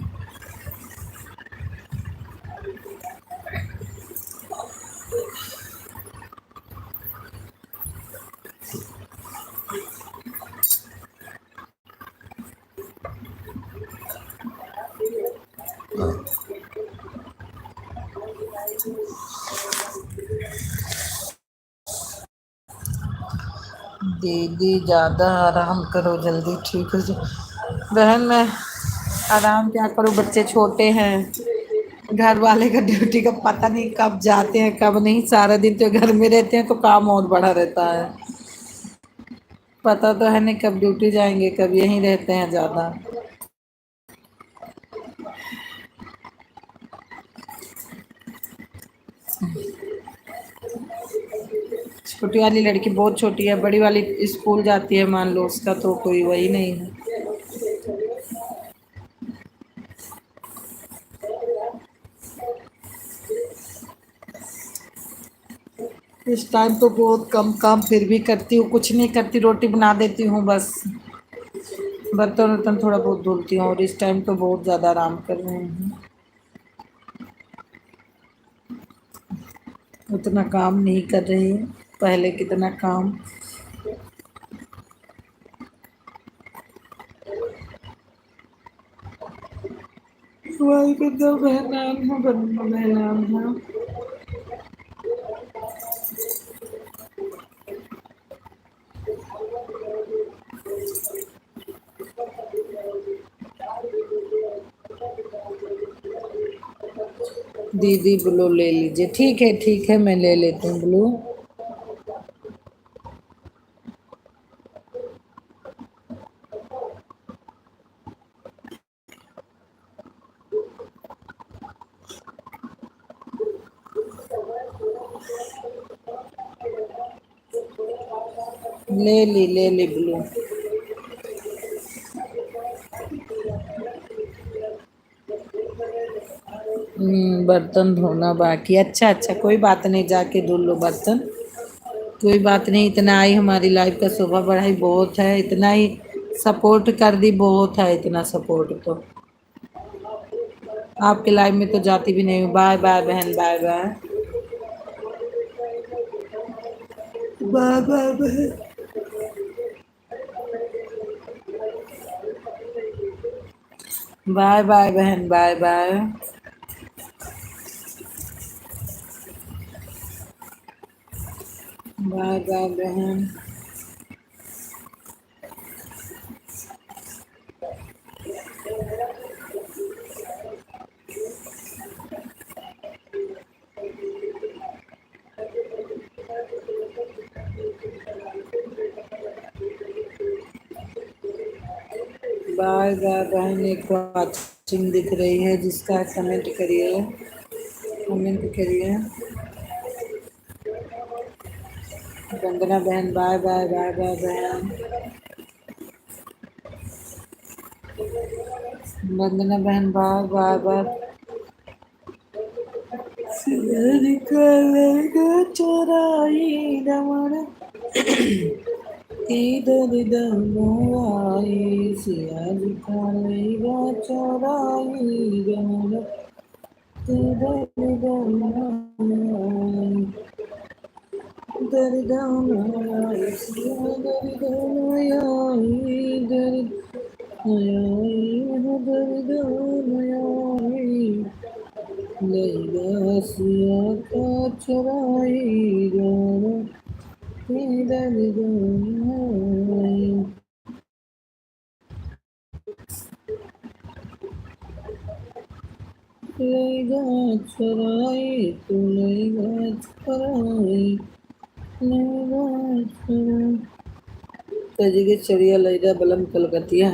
दीदी ज़्यादा आराम करो, जल्दी ठीक हो जाओ। बहन मैं आराम क्या करूँ, बच्चे छोटे हैं, घर वाले का ड्यूटी का पता नहीं कब जाते हैं कब नहीं, सारा दिन तो घर में रहते हैं तो काम और बढ़ा रहता है। पता तो है नहीं कब ड्यूटी जाएंगे, कब यहीं रहते हैं ज़्यादा। छोटी वाली लड़की बहुत छोटी है, बड़ी वाली स्कूल जाती है, मान लो उसका तो कोई वही नहीं है। इस टाइम तो बहुत कम काम फिर भी करती हूँ, कुछ नहीं करती, रोटी बना देती हूँ बस, बर्तन वर्तन थोड़ा बहुत धुलती हूँ, और इस टाइम तो बहुत ज़्यादा आराम कर रही हूँ। उतना काम नहीं कर रही हूँ, पहले कितना काम। वही कितना बहनान है, बहनान है। दीदी ब्लू ले लीजिए, ठीक है मैं ले लेती हूँ ब्लू। ले ली ब्लू। बर्तन धोना बाकी, अच्छा अच्छा कोई बात नहीं, जाके धुल लो बर्तन। कोई बात नहीं, इतना ही हमारी लाइफ का शोभा बढ़ाई बहुत है, इतना ही सपोर्ट कर दी बहुत है, इतना सपोर्ट तो आपके लाइफ में तो जाती भी नहीं हूँ। बाय बाय बहन, बाय बाय। बाय बाय बहन। बाय बाय बहन, बाय बाय। बाय बाय बहन। बाय बाय बहन। एक वॉचिंग दिख रही है, जिसका कमेंट करिए, कमेंट करिए। वंदना बहन बाय बाय, बाय बाय बहन। वंदना बहन बाय बाय बाय। निकलेगा चोराई दमन इधर दमोई, सिया निकलेगा चोराई दमन इधर दमोई, इधर दमोई, सिया इधर दमोई, इधर इधर दमोई, लेगा सिया का चोराई दमन इधर दमोई। लेगा चुराई तू, लेगा चुराई, लेगा चुराई। कजगे चढ़िया लैदा बलम कलकतिया,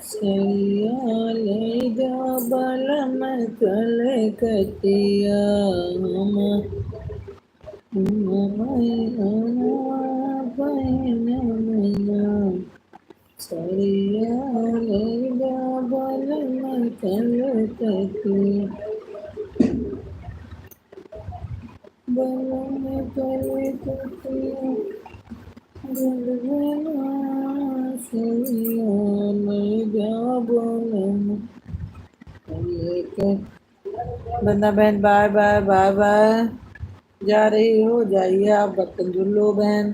चढ़िया लैदा बलम कलकतिया, हम मैना चढ़िया लैदा बलम कलकतिया, बलम कलकतिया, बलम चढ़िया लैदा बलम कलकतिया। बंदा बहन बाय बाय, बाय बाय। जा रही हो, जाइए आप, बर्तन धुल लो बहन।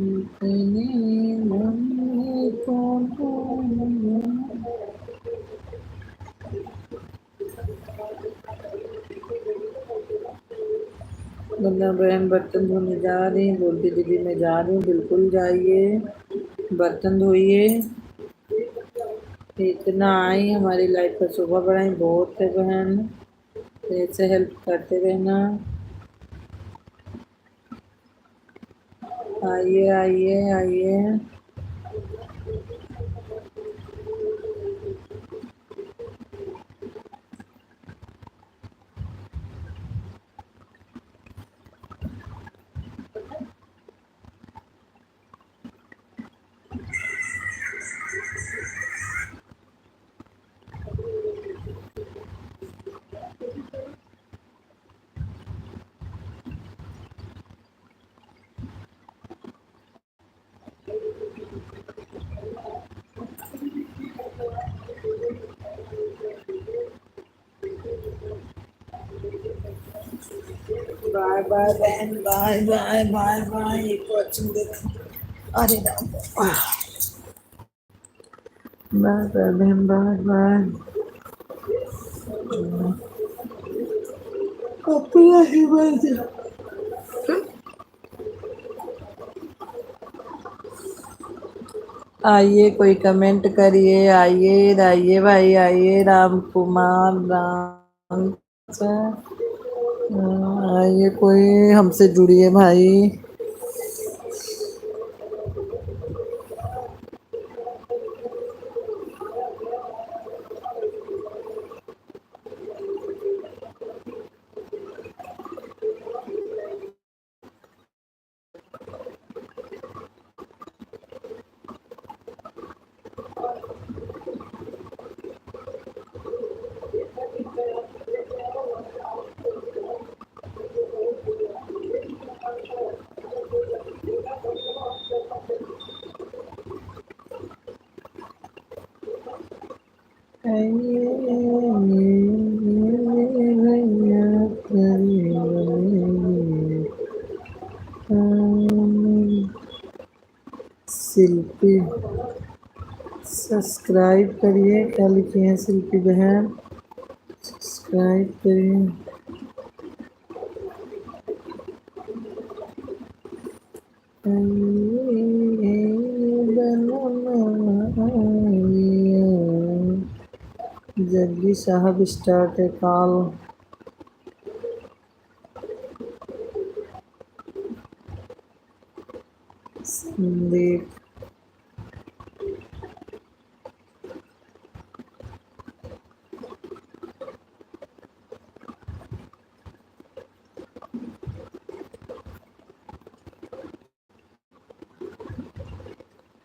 इतने मन में कौन कौन। बंदा बहन बर्तन धोने जा रही, बोलती दीदी मैं जा रही हूँ, बिल्कुल जाइए, बर्तन धोइए। इतना आई हमारी लाइफ का शोभा बढ़ाई, बहुत है बहन, ऐसे हेल्प करते रहना। आइए आइए आइए। बाय बाय बहन, बाय बाय, बाय बाय। एक वॉचिंग देख, अरे राम, बाय बाय बहन, बाय बाय। अपना ही बस। आइए कोई कमेंट करिए, आइए आइए भाई, आइए राम कुमार राम, आइए कोई हमसे जुड़िए भाई। शिल्पी सब्सक्राइब करिए। क्या लिखी है शिल्पी बहन? सब्सक्राइब करिए। जग्गी साहब start a call. Sandeep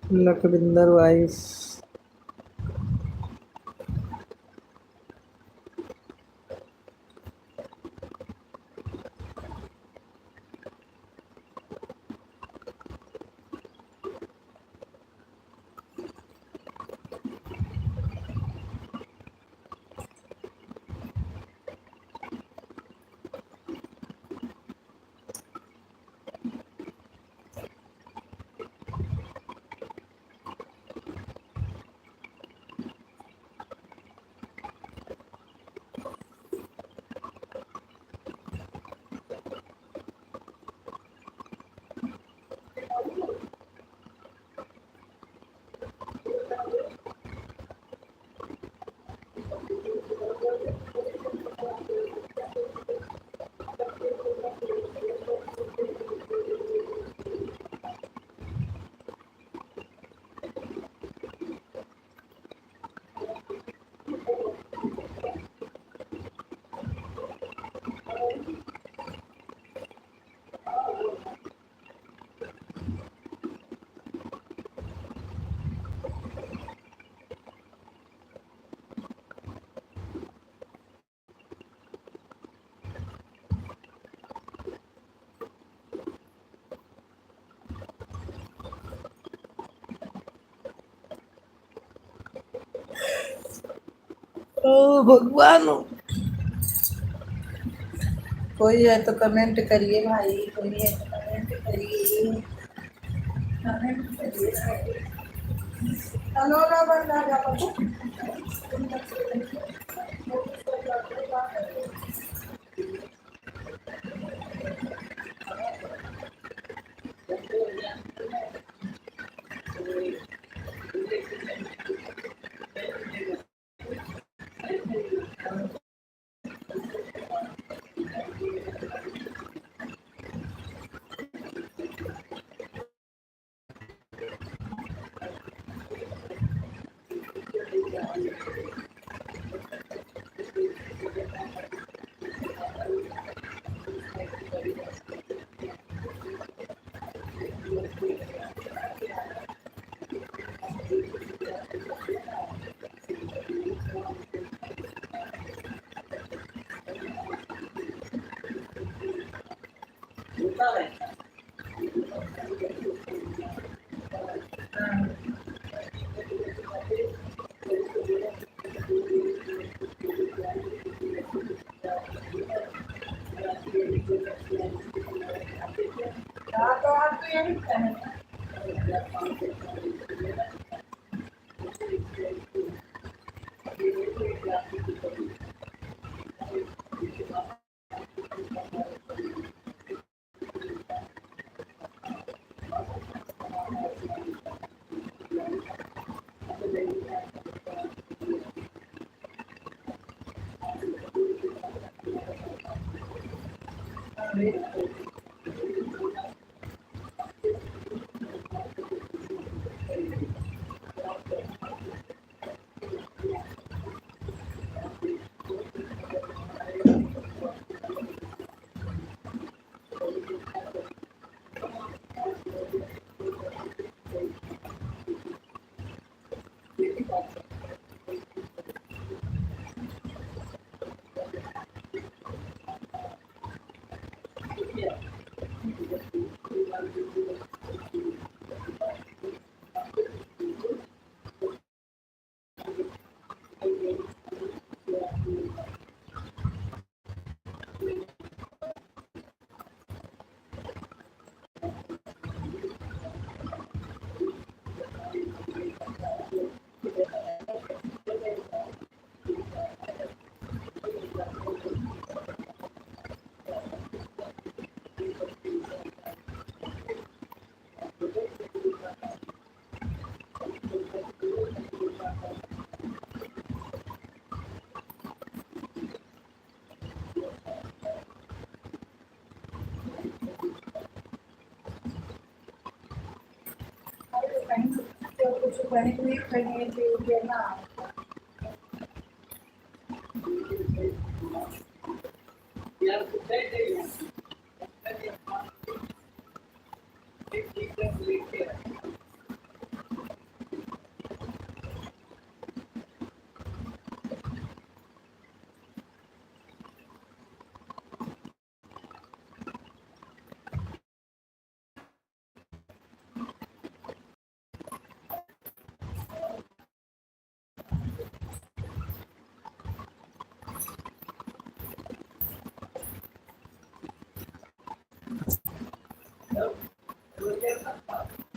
Lakhwinder wife ओ भगवान, कोई है तो कमेंट करिए भाई, कोई है तो कमेंट करिए, कमेंट करिए। हेलो ना बंदा जा तो आप तो यही कहें।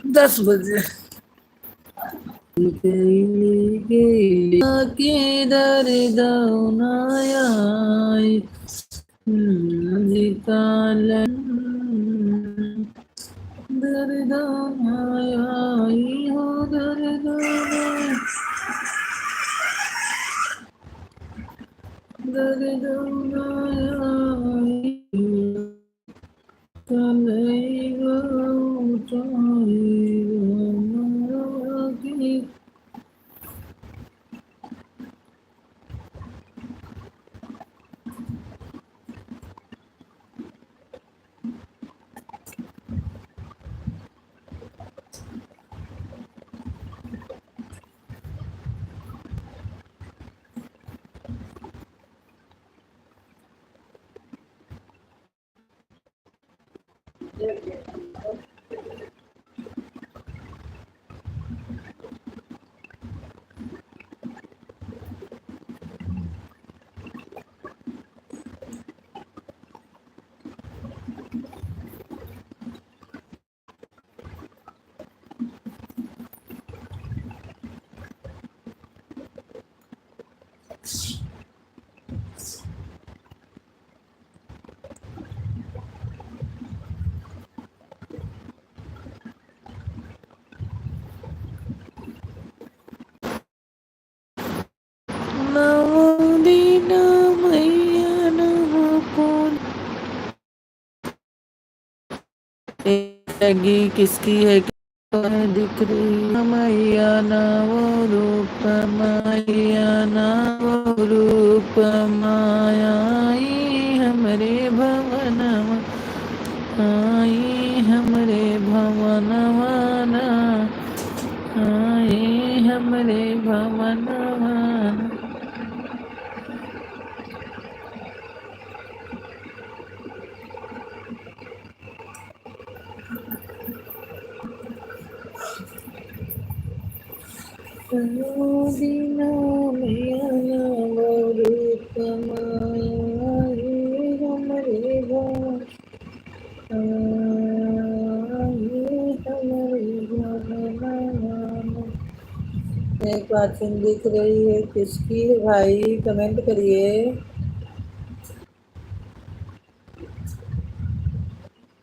10 बजे के दर्द नाय कालन दर्द आई हो दर्द दर्द आई कलेगा उठाएगा नवदीना मैया नव लगी किसकी है दिख रही मैया नव रूप मैया नव रूप मायाई हमरे भवन आई हमरे भवन आई हमरे भवन नवदीना मैया नव रूप मायाई हमरे भवन एक वाचिंग दिख रही है किसकी है भाई कमेंट करिए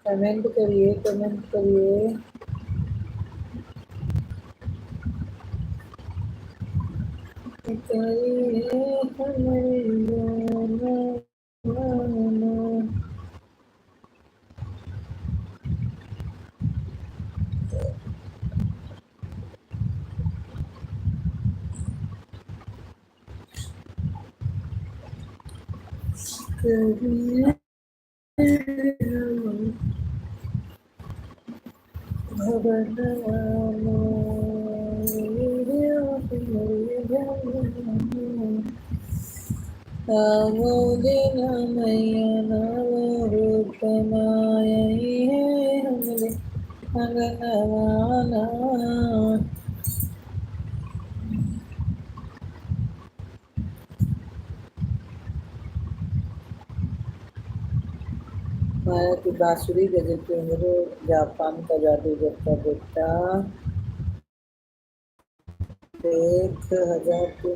कमेंट करिए कमेंट करिए नवदीना मैया नव रूप मायाई है हमरे भगवाना माया की बांसुरी गजब मेरे जापान का जादूगर का बेटा 1000 के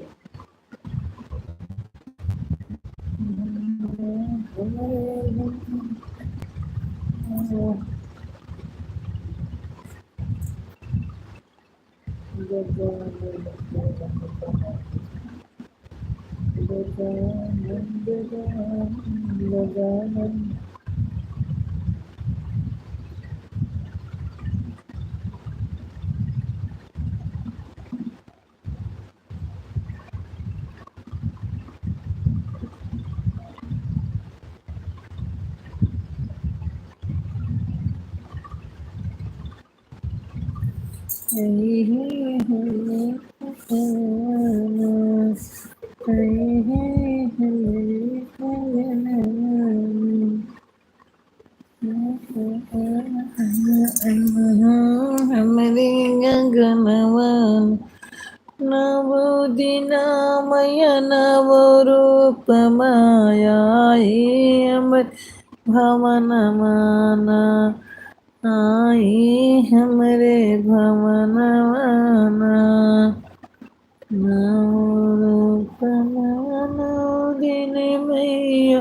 हमारे गगनवन नवोदिनामय नवरूपमायाई अमर भवन माना आई हमरे भवन माना नवरूपमाना दिन मैया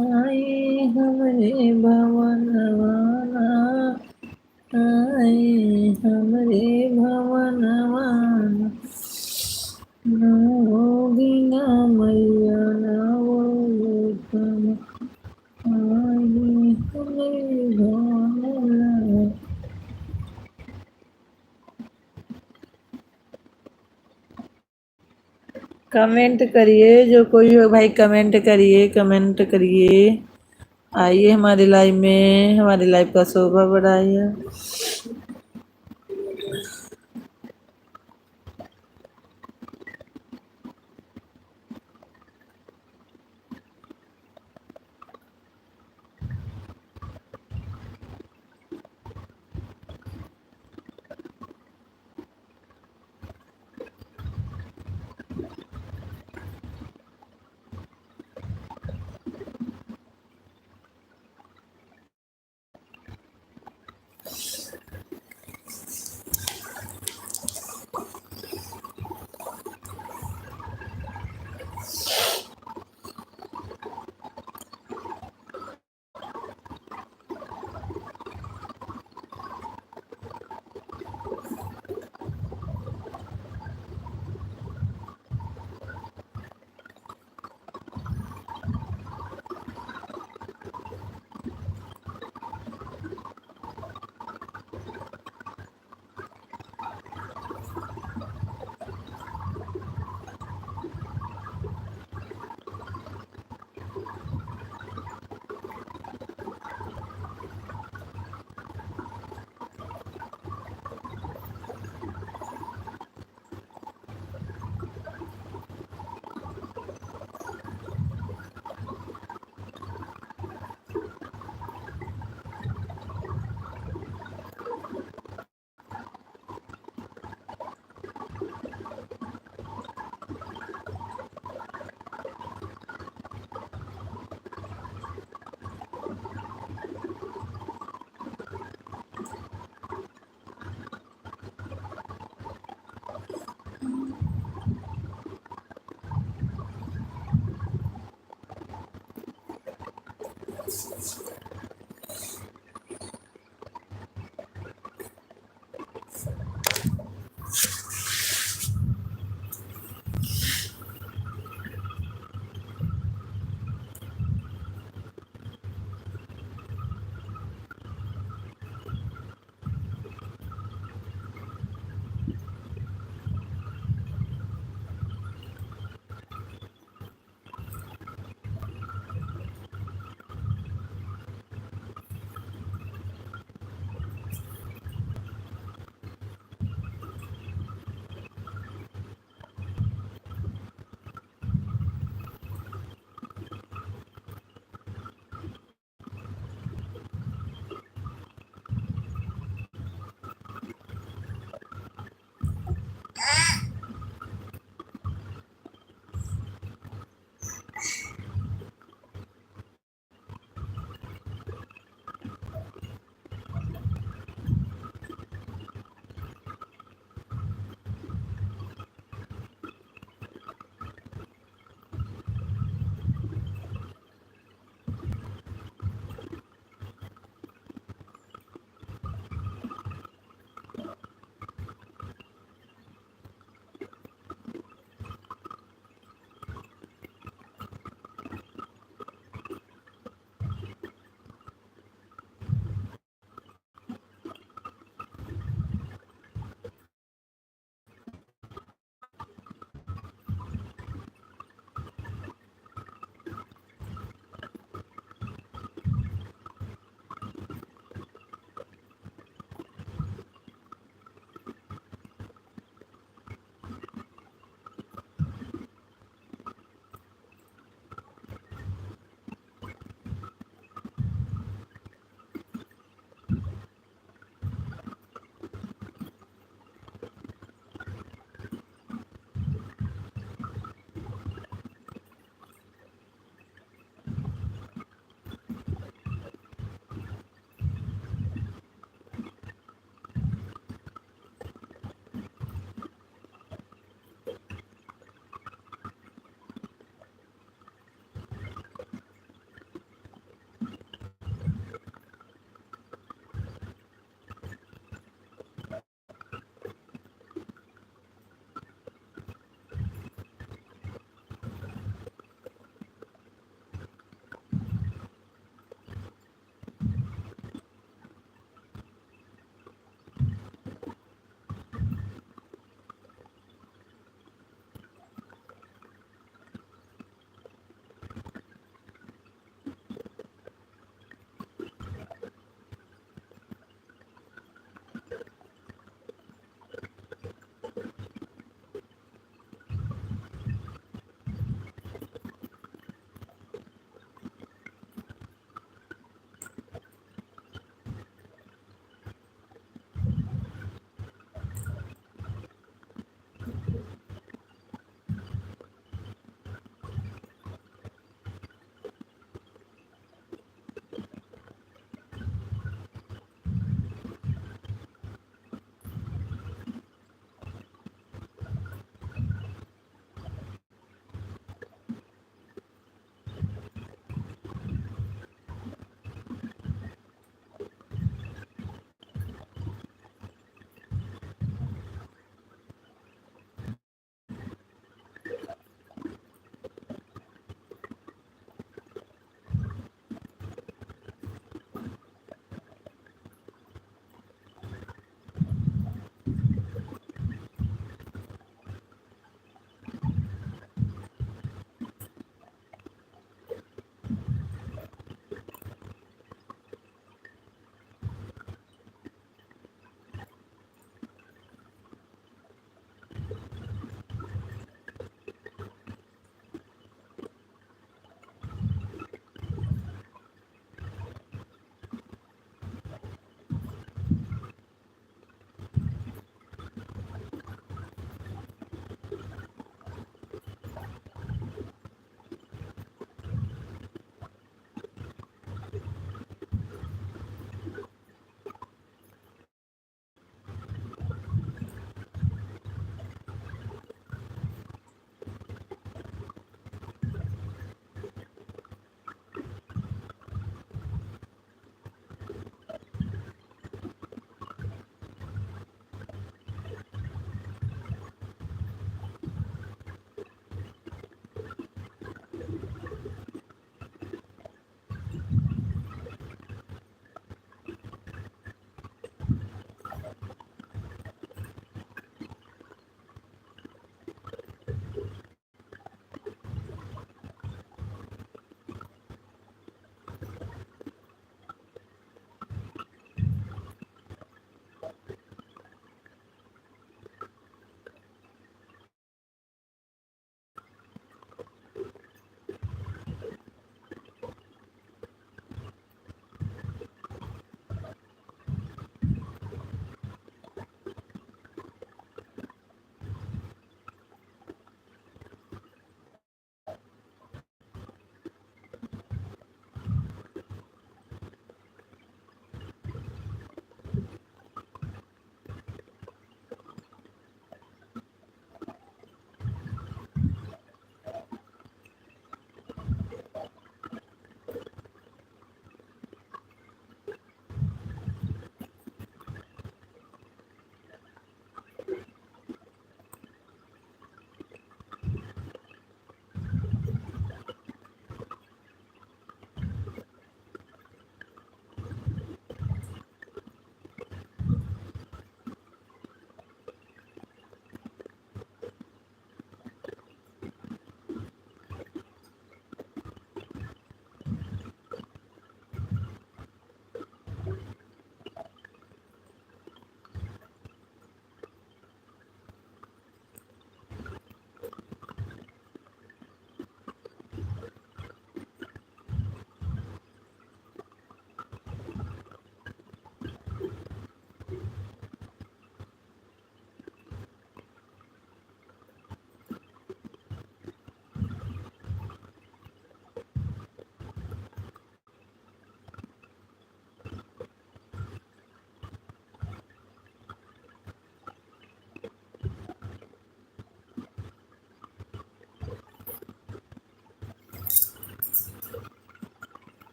आई हमरे भवन माना आई हमरे भवन माना नवोदिना मैया नवरूपम आई हमरे भवन। कमेंट करिए जो कोई हो भाई, कमेंट करिए, कमेंट करिए। आइए हमारी लाइव में, हमारी लाइव का शोभा बढ़ाइए।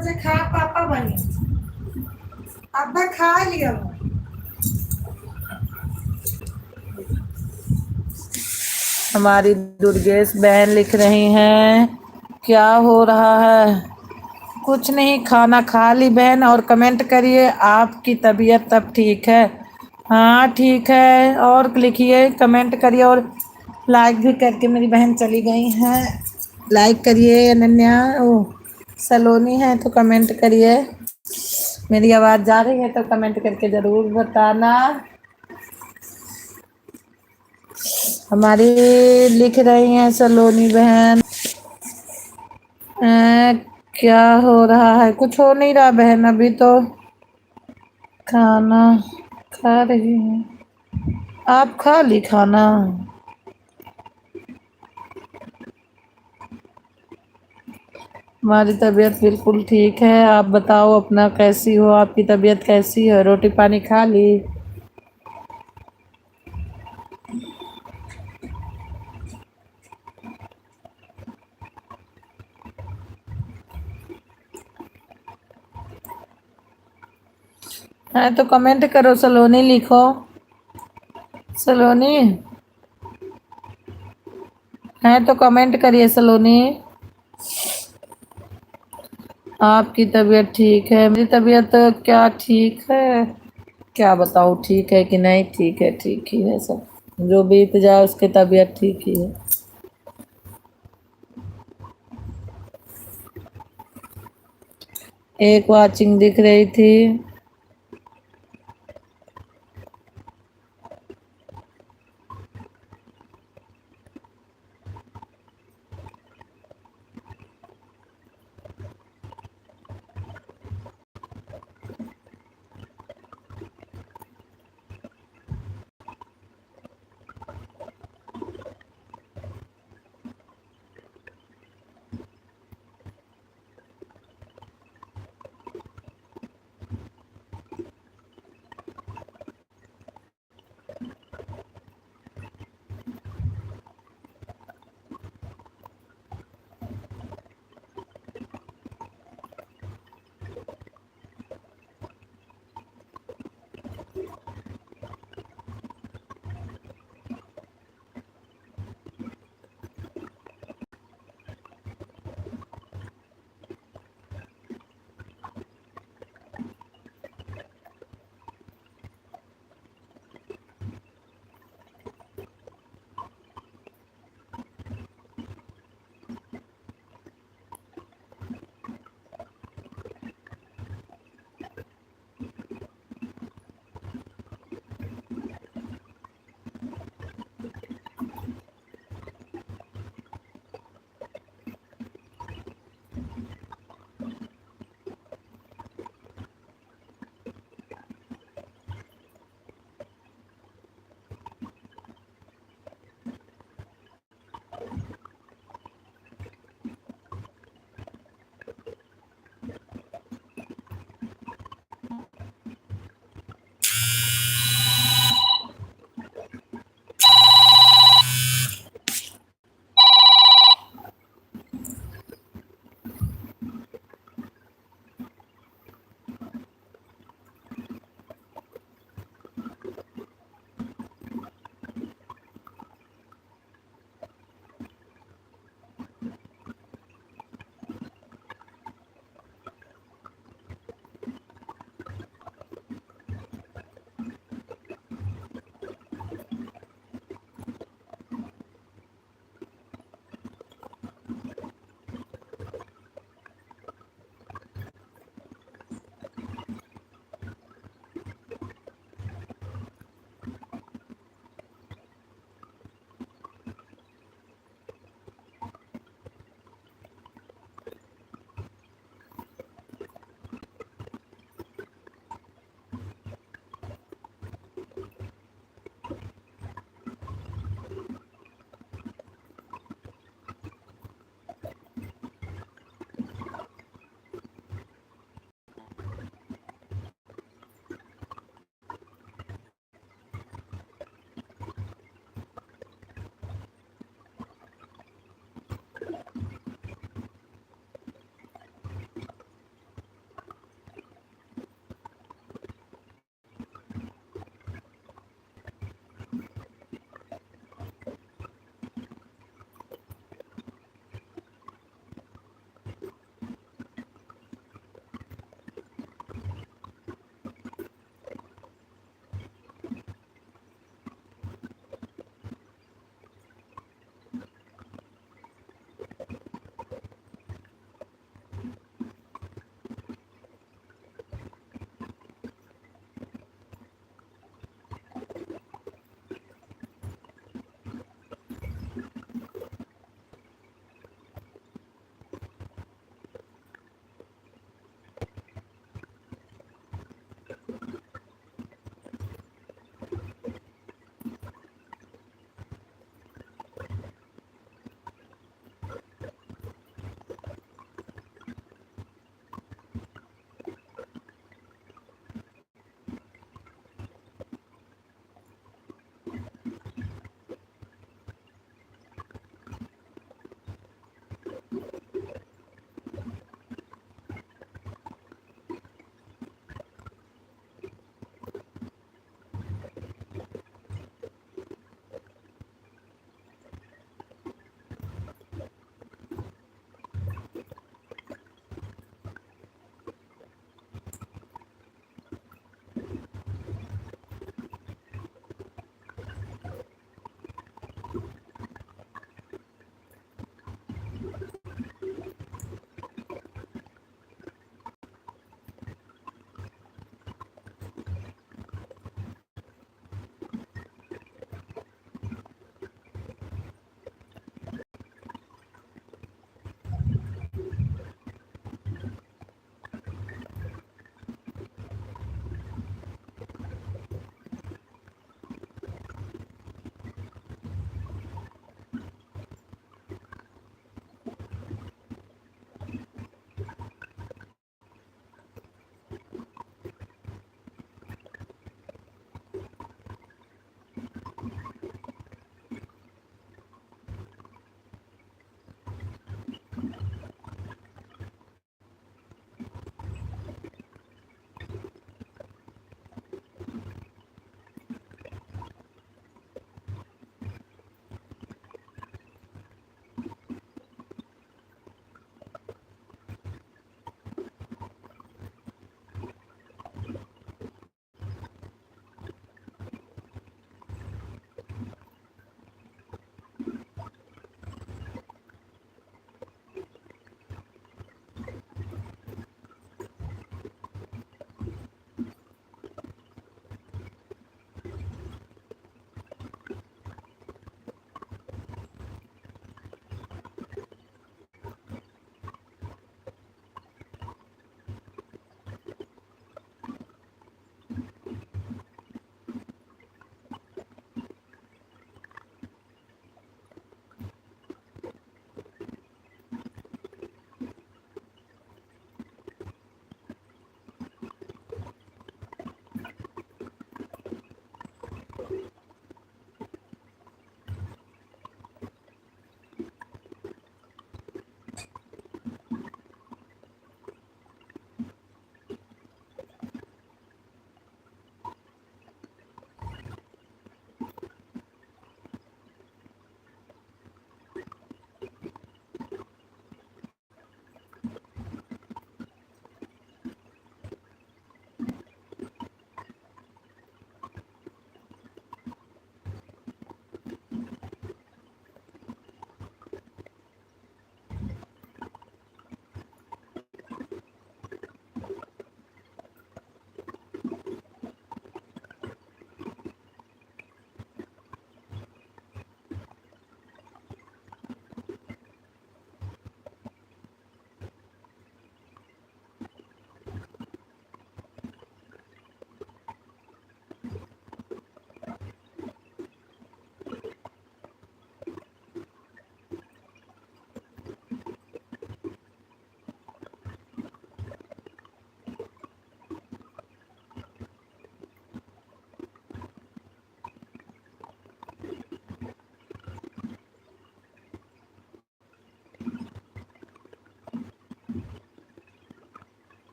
बजे खा पापा भाई अब्बा खा लिया वो। हमारी दुर्गेश बहन लिख रही हैं क्या हो रहा है। कुछ नहीं, खाना खा ली बहन। और कमेंट करिए आपकी तबीयत अब ठीक है। हाँ ठीक है। और लिखिए, कमेंट करिए और लाइक भी करके मेरी बहन चली गई हैं। लाइक करिए। अनन्या ओ सलोनी है तो कमेंट करिए। मेरी आवाज़ जा रही है तो कमेंट करके ज़रूर बताना। हमारी लिख रही हैं सलोनी बहन क्या हो रहा है। कुछ हो नहीं रहा बहन, अभी तो खाना खा रही हूँ। आप खा ली खाना। हमारी तबीयत बिल्कुल ठीक है। आप बताओ अपना, कैसी हो, आपकी तबीयत कैसी है, रोटी पानी खा ली। है तो कमेंट करो, सलोनी लिखो। सलोनी है तो कमेंट करिए सलोनी। आपकी तबीयत ठीक है। मेरी तबीयत क्या ठीक है, क्या बताऊँ, ठीक है कि नहीं। ठीक है, ठीक ही है सब। जो बीत जाए उसकी तबीयत ठीक ही है। एक वाचिंग दिख रही थी।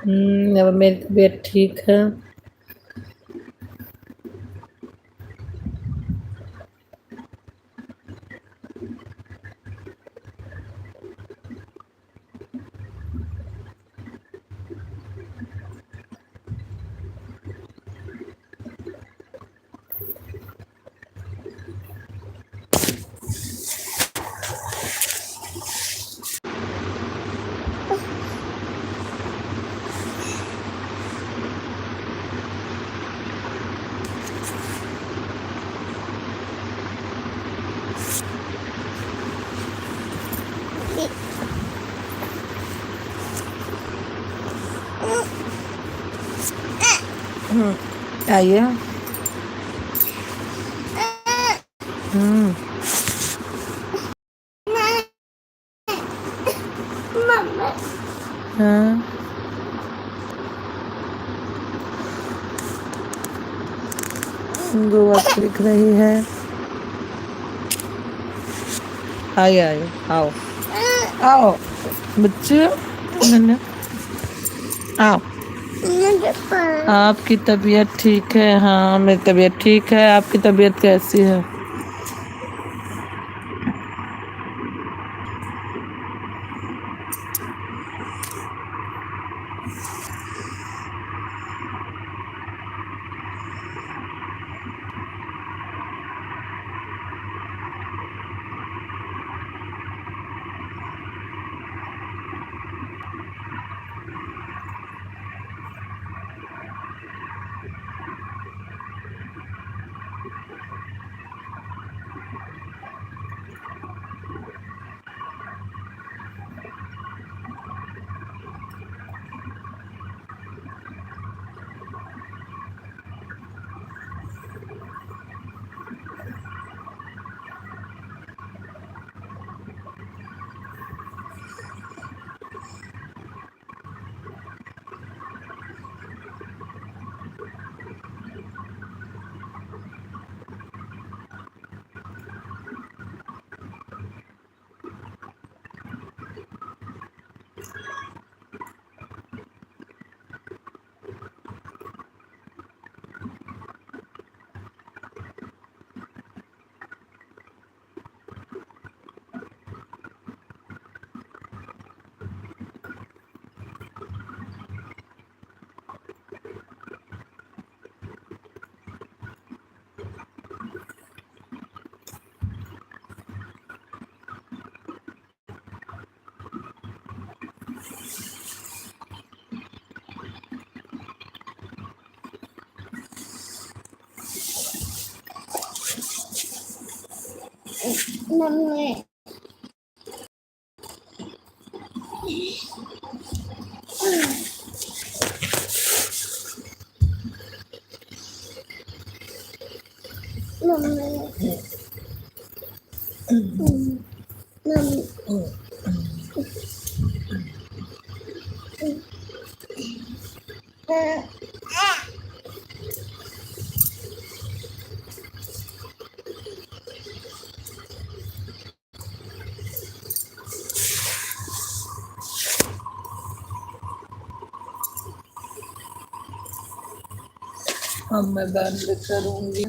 अब मेरी तबीयत ठीक है। आइए। हम्म। हाँ, गोवा दिख रही है। आइए आइए, आओ आओ बच्चे, मैंने आओ। आपकी तबीयत ठीक है? हाँ, मेरी तबीयत ठीक है। आपकी तबीयत कैसी है? मम्मी अब मैं बंद करूंगी।